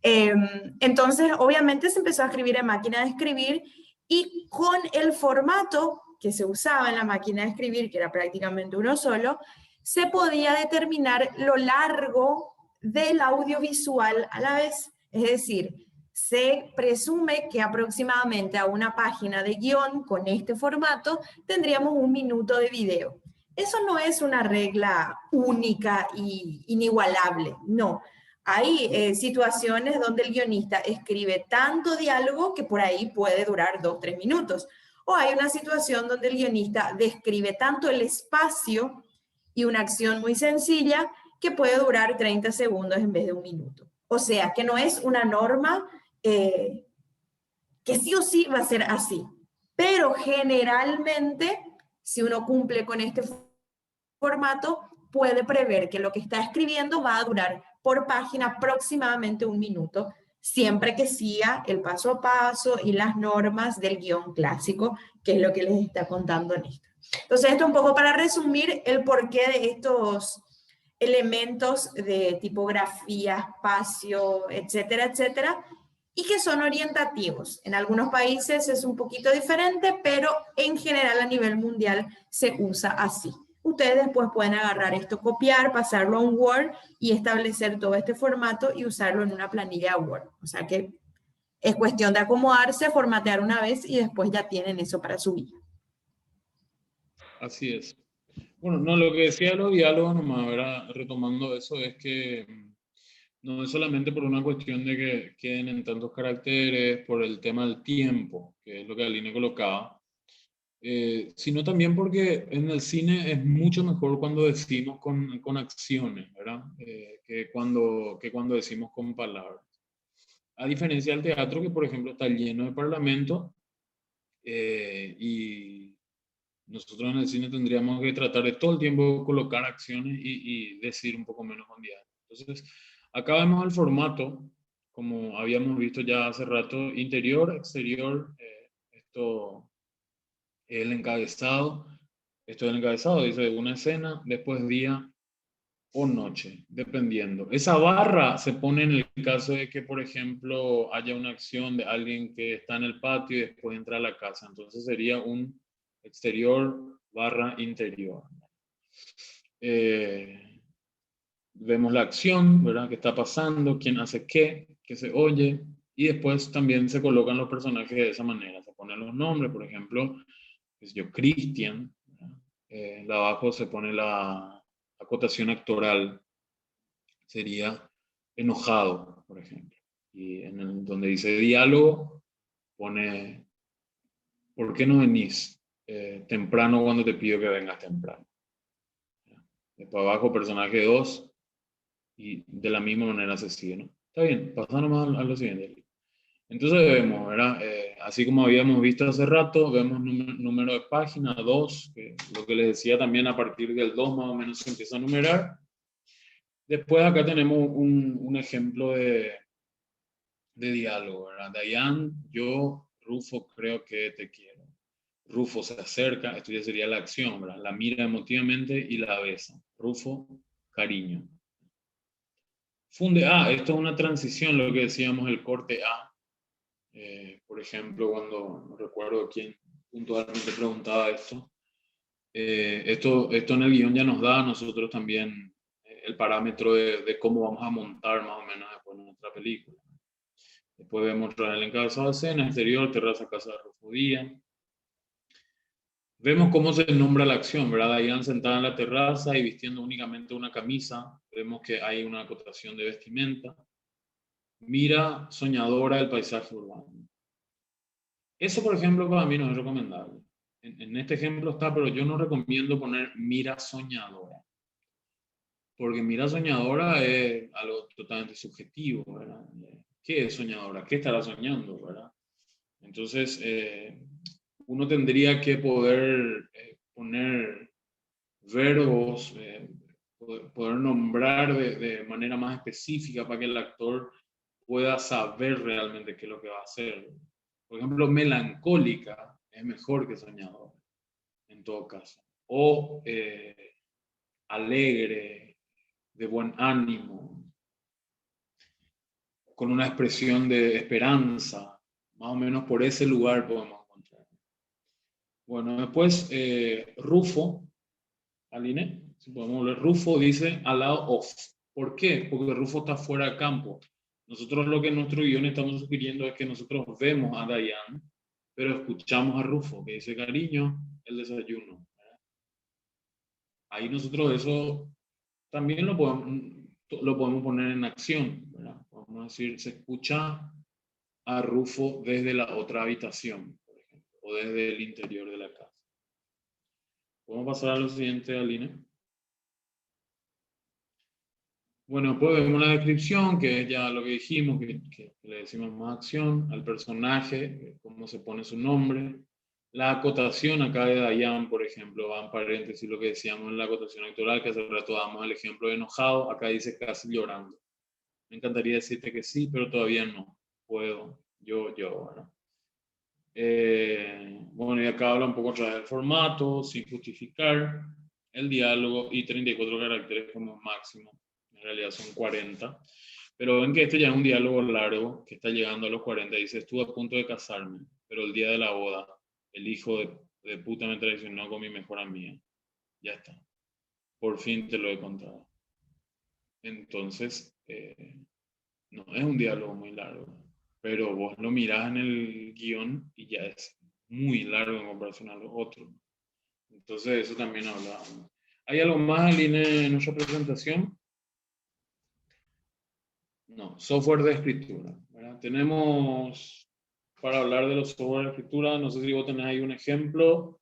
Entonces, obviamente se empezó a escribir en máquina de escribir y con el formato que se usaba en la máquina de escribir, que era prácticamente uno solo, se podía determinar lo largo del audiovisual a la vez. Es decir, se presume que aproximadamente a una página de guión con este formato tendríamos 1 minuto de video. Eso no es una regla única e inigualable, no. Hay situaciones donde el guionista escribe tanto diálogo que por ahí puede durar 2-3 minutos. O hay una situación donde el guionista describe tanto el espacio y una acción muy sencilla que puede durar 30 segundos en vez de 1 minuto. O sea, que no es una norma que sí o sí va a ser así. Pero generalmente, si uno cumple con este formato, puede prever que lo que está escribiendo va a durar por página aproximadamente 1 minuto, siempre que siga el paso a paso y las normas del guión clásico, que es lo que les está contando Néstor. Entonces, esto un poco para resumir el porqué de estos elementos de tipografía, espacio, etcétera, etcétera, y que son orientativos. En algunos países es un poquito diferente, pero en general a nivel mundial se usa así. Ustedes después pueden agarrar esto, copiar, pasarlo a un Word y establecer todo este formato y usarlo en una planilla Word. O sea que es cuestión de acomodarse, formatear una vez y después ya tienen eso para subir. Así es. Bueno, no, lo que decía de los diálogos, nomás, ¿verdad? Retomando eso, es que no es solamente por una cuestión de que queden en tantos caracteres, por el tema del tiempo, que es lo que Aline colocaba, sino también porque en el cine es mucho mejor cuando decimos con acciones, ¿verdad? Que cuando decimos con palabras. A diferencia del teatro, que por ejemplo está lleno de parlamento, y nosotros en el cine tendríamos que tratar de todo el tiempo colocar acciones y decir un poco menos con diálogo. Entonces, acá vemos el formato, como habíamos visto ya hace rato, interior, exterior, el encabezado. Esto es el encabezado, dice una escena, después día o noche, dependiendo. Esa barra se pone en el caso de que, por ejemplo, haya una acción de alguien que está en el patio y después entra a la casa. Entonces sería un exterior barra interior. vemos la acción, ¿verdad? ¿Qué está pasando? ¿Quién hace qué? ¿Qué se oye? Y después también se colocan los personajes de esa manera. Se ponen los nombres, por ejemplo, Cristian. Abajo se pone la acotación actoral. Sería enojado, por ejemplo. Y donde dice diálogo, pone, ¿por qué no venís temprano cuando te pido que vengas temprano? Después abajo, personaje 2, y de la misma manera se sigue, ¿no? Está bien, pasando más a lo siguiente. Entonces vemos, ¿verdad? Así como habíamos visto hace rato, vemos número de página 2, que lo que les decía también, a partir del 2 más o menos se empieza a numerar. Después acá tenemos un ejemplo de diálogo, ¿verdad? Diane, yo, Rufo, creo que te quiero. Rufo se acerca, esto ya sería la acción, ¿verdad? La mira emotivamente y la besa. Rufo, cariño. Funde A, esto es una transición, lo que decíamos, el corte A. Por ejemplo, cuando, no recuerdo quién puntualmente preguntaba esto, esto en el guión ya nos da a nosotros también el parámetro de cómo vamos a montar más o menos después nuestra película. Después vemos el encabezado de escena, exterior, terraza, casa de Rufo Díaz. Vemos cómo se nombra la acción, ¿verdad? Diane sentada en la terraza y vistiendo únicamente una camisa. Vemos que hay una acotación de vestimenta. Mira soñadora el paisaje urbano. Eso, por ejemplo, para mí no es recomendable. En este ejemplo está, pero yo no recomiendo poner mira soñadora. Porque mira soñadora es algo totalmente subjetivo, ¿verdad? ¿Qué es soñadora? ¿Qué estará soñando, verdad? Entonces, uno tendría que poder poner verbos, poder nombrar de manera más específica para que el actor pueda saber realmente qué es lo que va a hacer. Por ejemplo, melancólica es mejor que soñadora, en todo caso. O alegre, de buen ánimo, con una expresión de esperanza, más o menos por ese lugar podemos encontrar. Bueno, después Rufo, Aline, si podemos ver, Rufo dice al lado off. ¿Por qué? Porque Rufo está fuera de campo. Nosotros lo que en nuestro guión estamos sugiriendo es que nosotros vemos a Diane, pero escuchamos a Rufo, que dice cariño, el desayuno. Ahí nosotros eso también lo podemos poner en acción, ¿verdad? Vamos a decir, se escucha a Rufo desde la otra habitación, por ejemplo, o desde el interior de la casa. ¿Podemos pasar a lo siguiente, Aline? Bueno, pues vemos la descripción, que es ya lo que dijimos, que le decimos más acción, al personaje, cómo se pone su nombre. La acotación acá de Diane, por ejemplo, va en paréntesis lo que decíamos en la acotación actoral, que hace rato damos el ejemplo de enojado, acá dice casi llorando. Me encantaría decirte que sí, pero todavía no puedo. Yo, ¿verdad? Bueno, y acá habla un poco otra vez del formato, sin justificar, el diálogo y 34 caracteres como máximo. En realidad son 40. Pero ven que este ya es un diálogo largo, que está llegando a los 40. Dice, estuve a punto de casarme, pero el día de la boda, el hijo de puta me traicionó con mi mejor amiga. Ya está. Por fin te lo he contado. Entonces, no es un diálogo muy largo, pero vos lo mirás en el guión y ya es muy largo en comparación a los otros. Entonces, eso también hablábamos. ¿Hay algo más, Aline, en nuestra presentación? No, software de escritura, ¿verdad? Tenemos para hablar de los software de escritura, no sé si vos tenés ahí un ejemplo.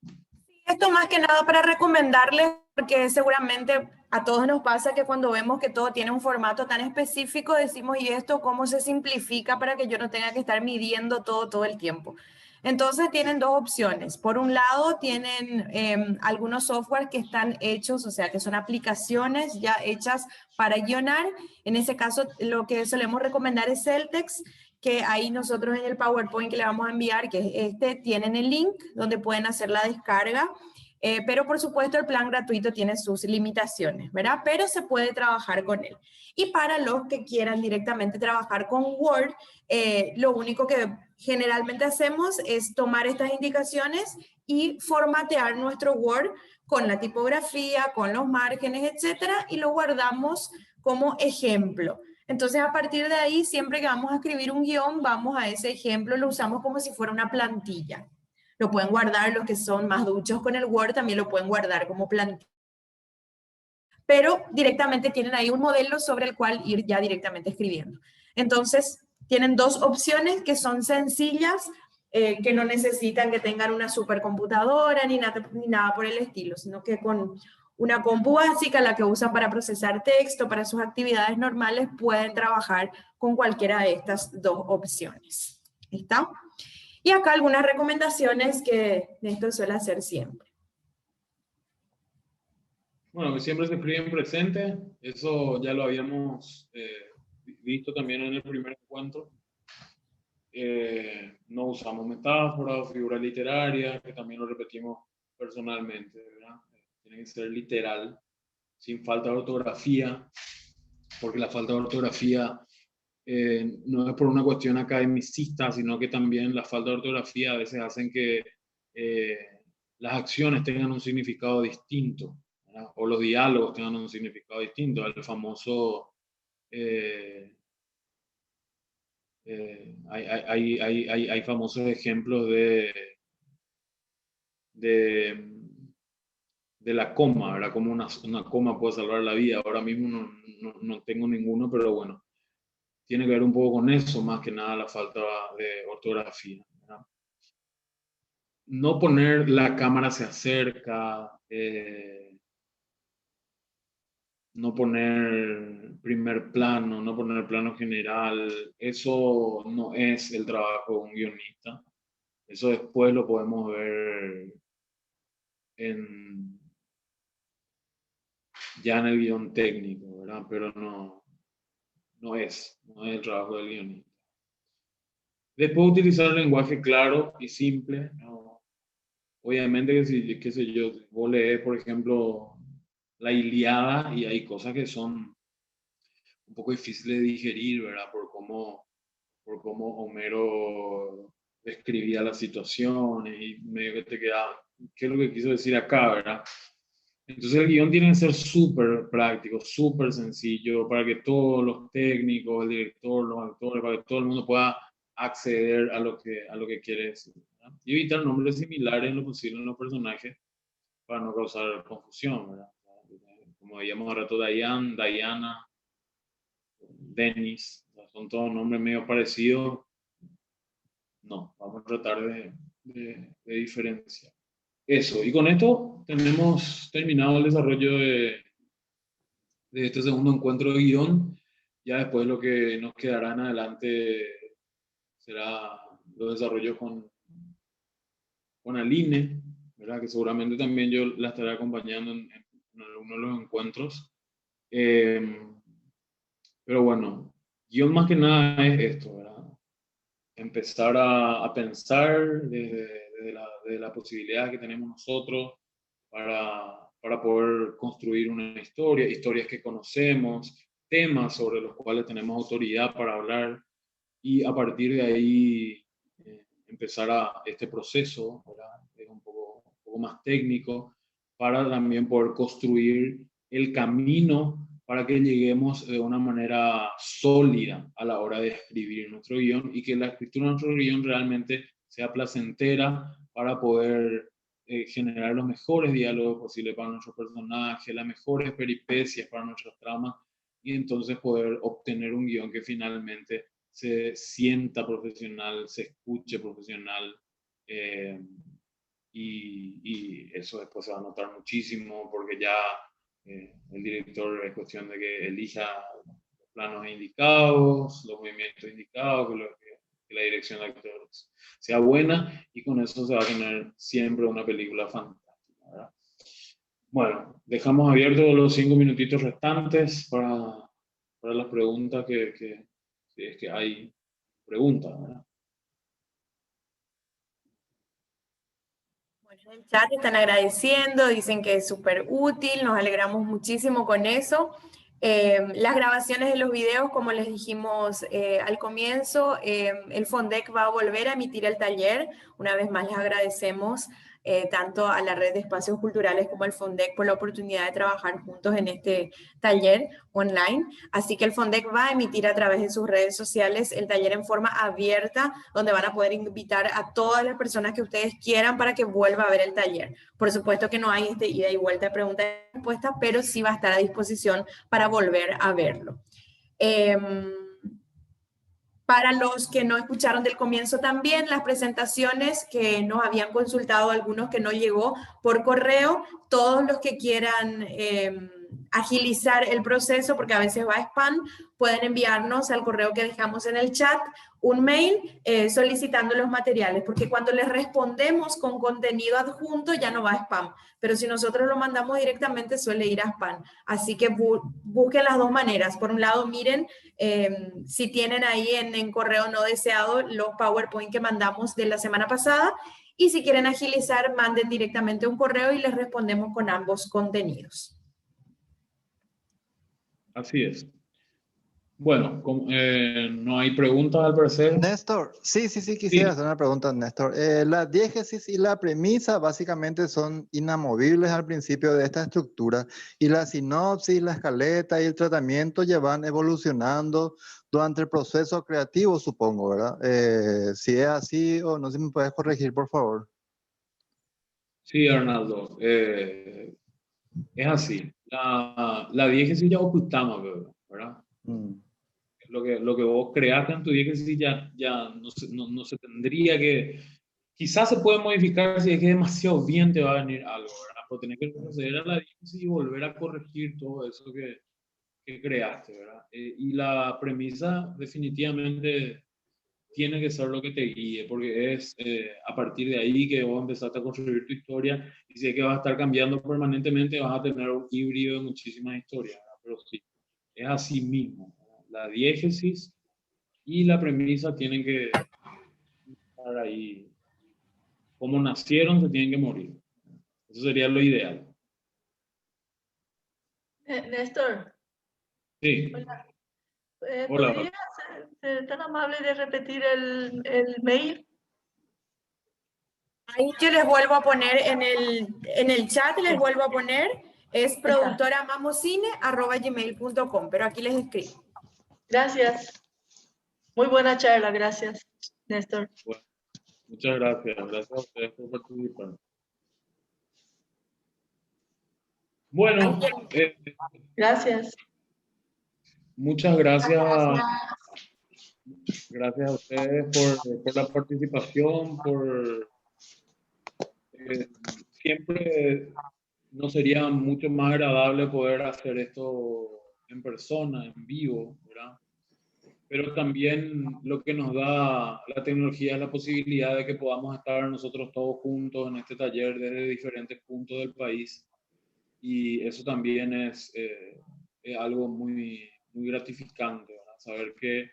Esto más que nada para recomendarles, porque seguramente a todos nos pasa que cuando vemos que todo tiene un formato tan específico, decimos, ¿y esto cómo se simplifica para que yo no tenga que estar midiendo todo el tiempo? Entonces tienen dos opciones. Por un lado, tienen algunos software que están hechos, o sea, que son aplicaciones ya hechas para guionar. En ese caso, lo que solemos recomendar es Celtex, que ahí nosotros en el PowerPoint que le vamos a enviar, que es este, tienen el link donde pueden hacer la descarga. pero por supuesto el plan gratuito tiene sus limitaciones, ¿verdad? Pero se puede trabajar con él. Y para los que quieran directamente trabajar con Word, lo único que generalmente hacemos es tomar estas indicaciones y formatear nuestro Word con la tipografía, con los márgenes, etcétera, y lo guardamos como ejemplo. Entonces, a partir de ahí, siempre que vamos a escribir un guión, vamos a ese ejemplo, lo usamos como si fuera una plantilla. Lo pueden guardar los que son más duchos con el Word, también lo pueden guardar como plantilla. Pero directamente tienen ahí un modelo sobre el cual ir ya directamente escribiendo. Entonces, tienen dos opciones que son sencillas, que no necesitan que tengan una supercomputadora ni nada por el estilo, sino que con una compu básica, la que usan para procesar texto, para sus actividades normales, pueden trabajar con cualquiera de estas dos opciones. ¿Está? Y acá algunas recomendaciones que esto suele hacer siempre. Bueno, que siempre se escribe en presente, eso ya lo habíamos visto también en el primer encuentro. No usamos metáforas o figuras literarias, que también lo repetimos personalmente, ¿verdad? Tiene que ser literal, sin falta de ortografía, porque la falta de ortografía no es por una cuestión academicista, sino que también la falta de ortografía a veces hacen que las acciones tengan un significado distinto, ¿verdad? O los diálogos tengan un significado distinto. El famoso... hay famosos ejemplos de la coma, ¿verdad? Como una coma puede salvar la vida. Ahora mismo no tengo ninguno, pero bueno, tiene que ver un poco con eso, más que nada la falta de ortografía, ¿verdad? No poner la cámara se acerca, no poner primer plano, no poner plano general, eso no es el trabajo de un guionista. Eso después lo podemos ver ya en el guión técnico, ¿verdad? Pero no es el trabajo del guionista. Después utilizar lenguaje claro y simple, ¿no? Obviamente que si, qué sé yo, vos lees, por ejemplo, la Ilíada y hay cosas que son un poco difíciles de digerir, ¿verdad? Por cómo Homero describía la situación y medio que te queda, ¿qué es lo que quiso decir acá, verdad? Entonces el guión tiene que ser súper práctico, súper sencillo, para que todos los técnicos, el director, los actores, para que todo el mundo pueda acceder a lo que quiere decir, ¿verdad? Y evitar nombres similares en lo posible en los personajes para no causar confusión, ¿verdad? Como veíamos ahora rato, Diane, Diana, Dennis, son todos nombres medio parecidos. No, vamos a tratar de diferenciar. Eso, y con esto tenemos terminado el desarrollo de este segundo encuentro de guión. Ya después lo que nos quedará en adelante será los desarrollos con Aline, ¿verdad? Que seguramente también yo la estaré acompañando en alguno de los encuentros. Pero bueno, guión más que nada es esto, ¿verdad? Empezar a pensar desde la posibilidad que tenemos nosotros para poder construir una historia, historias que conocemos, temas sobre los cuales tenemos autoridad para hablar y a partir de ahí empezar este proceso, ¿verdad? Es un poco más técnico para también poder construir el camino para que lleguemos de una manera sólida a la hora de escribir nuestro guión y que la escritura de nuestro guión realmente sea placentera para poder generar los mejores diálogos posibles para nuestros personajes, las mejores peripecias para nuestras tramas y entonces poder obtener un guión que finalmente se sienta profesional, se escuche profesional y eso después se va a notar muchísimo porque ya el director es cuestión de que elija los planos indicados, los movimientos indicados, que la dirección de actores sea buena y con eso se va a tener siempre una película fantástica, ¿verdad? Bueno, dejamos abiertos los 5 minutitos restantes para las preguntas si es que hay preguntas, ¿verdad? Bueno, En el chat están agradeciendo, dicen que es súper útil, nos alegramos muchísimo con eso. Las grabaciones de los videos, como les dijimos al comienzo, el FONDEC va a volver a emitir el taller. Una vez más les agradecemos tanto a la Red de Espacios Culturales como al FONDEC por la oportunidad de trabajar juntos en este taller online. Así que el FONDEC va a emitir a través de sus redes sociales el taller en forma abierta, donde van a poder invitar a todas las personas que ustedes quieran para que vuelva a ver el taller. Por supuesto que no hay ida y vuelta de preguntas y respuestas, pero sí va a estar a disposición para volver a verlo. Para los que no escucharon del comienzo también, las presentaciones que nos habían consultado, algunos que no llegó por correo, todos los que quieran agilizar el proceso, porque a veces va a spam, pueden enviarnos al correo que dejamos en el chat un mail solicitando los materiales, porque cuando les respondemos con contenido adjunto ya no va a spam, pero si nosotros lo mandamos directamente suele ir a spam. Así que busquen las dos maneras. Por un lado, miren si tienen ahí en correo no deseado los PowerPoint que mandamos de la semana pasada, y si quieren agilizar, manden directamente un correo y les respondemos con ambos contenidos. Así es. Bueno, no hay preguntas al parecer. Néstor, sí, quisiera hacer una pregunta, Néstor. La diégesis y la premisa básicamente son inamovibles al principio de esta estructura, y la sinopsis, la escaleta y el tratamiento ya van evolucionando durante el proceso creativo, supongo, ¿verdad? Si es así, o no sé si me puedes corregir, por favor. Sí, Arnaldo, es así. La diégesis ya ocultamos, ¿verdad? Lo que vos creaste en tu diégesis ya no se tendría que... Quizás se puede modificar si es que demasiado bien te va a venir algo, ¿verdad? Pero tenés que proceder a la diégesis y volver a corregir todo eso que creaste, ¿verdad? Y la premisa definitivamente tiene que ser lo que te guíe, porque es a partir de ahí que vos empezaste a construir tu historia, y si es que vas a estar cambiando permanentemente, vas a tener un híbrido de muchísimas historias, ¿verdad? Pero sí, es así mismo. La diégesis y la premisa tienen que estar ahí. Como nacieron, se tienen que morir. Eso sería lo ideal. Néstor. Sí. Hola. Hola. ¿Podrías ser tan amable de repetir el mail? Ahí yo les vuelvo a poner en el chat, les vuelvo a poner, es productoramamocine@gmail.com, pero aquí les escribo. Gracias. Muy buena charla, gracias, Néstor. Bueno, muchas gracias. Gracias a ustedes por participar. Bueno, gracias. Muchas gracias. Gracias a ustedes por la participación, siempre nos sería mucho más agradable poder hacer esto en persona, en vivo, ¿verdad? Pero también lo que nos da la tecnología es la posibilidad de que podamos estar nosotros todos juntos en este taller desde diferentes puntos del país, y eso también es algo muy, muy gratificante, ¿verdad? Saber que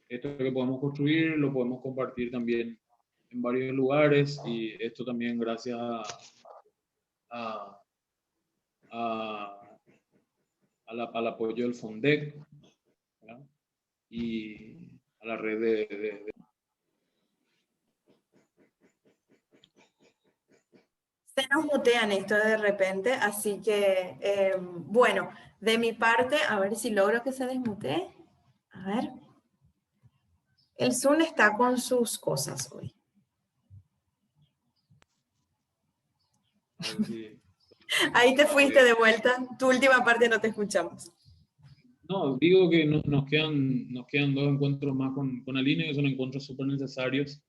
esto que podemos construir lo podemos compartir también en varios lugares, y esto también gracias al apoyo del FONDEC, ¿verdad? Y a la red Se nos mutean esto de repente, así que, bueno, de mi parte, a ver si logro que se desmutee. A ver. El Zoom está con sus cosas hoy. Ahí te fuiste de vuelta. Tu última parte no te escuchamos. No, digo que nos quedan 2 encuentros más con Aline, que son encuentros súper necesarios,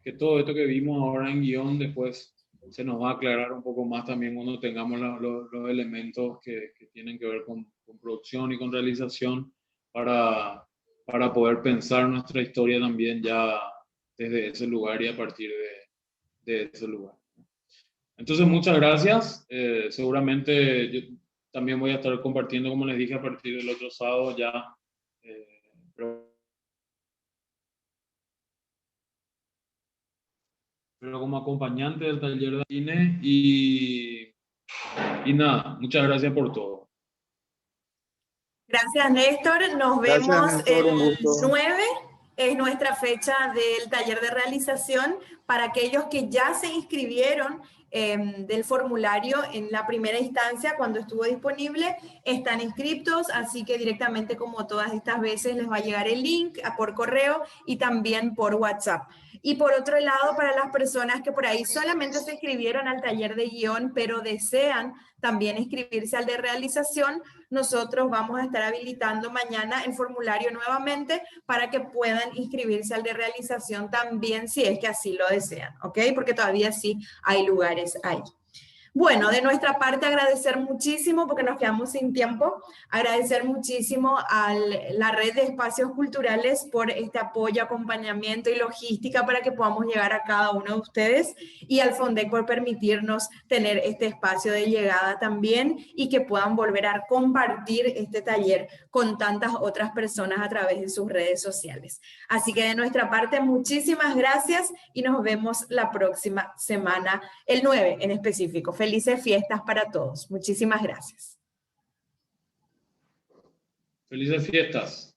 que todo esto que vimos ahora en guión después se nos va a aclarar un poco más también cuando tengamos los elementos que tienen que ver con producción y con realización, para poder pensar nuestra historia también ya desde ese lugar y a partir de ese lugar. Entonces, muchas gracias. Seguramente yo también voy a estar compartiendo, como les dije, a partir del otro sábado ya. pero como acompañante del taller de cine y nada, muchas gracias por todo. Gracias, Néstor. Nos Gracias, vemos Néstor, un el gusto. 9. Es nuestra fecha del taller de realización para aquellos que ya se inscribieron del formulario en la primera instancia cuando estuvo disponible, están inscritos, así que directamente como todas estas veces les va a llegar el link por correo y también por WhatsApp. Y por otro lado, para las personas que por ahí solamente se inscribieron al taller de guión, pero desean también inscribirse al de realización, nosotros vamos a estar habilitando mañana el formulario nuevamente para que puedan inscribirse al de realización también si es que así lo desean, ¿ok? Porque todavía sí hay lugares ahí. Bueno, de nuestra parte agradecer muchísimo, porque nos quedamos sin tiempo, agradecer muchísimo a la red de espacios culturales por este apoyo, acompañamiento y logística para que podamos llegar a cada uno de ustedes, y al Fondec por permitirnos tener este espacio de llegada también y que puedan volver a compartir este taller con tantas otras personas a través de sus redes sociales. Así que de nuestra parte muchísimas gracias y nos vemos la próxima semana, el 9 en específico. Felices fiestas para todos. Muchísimas gracias. Felices fiestas.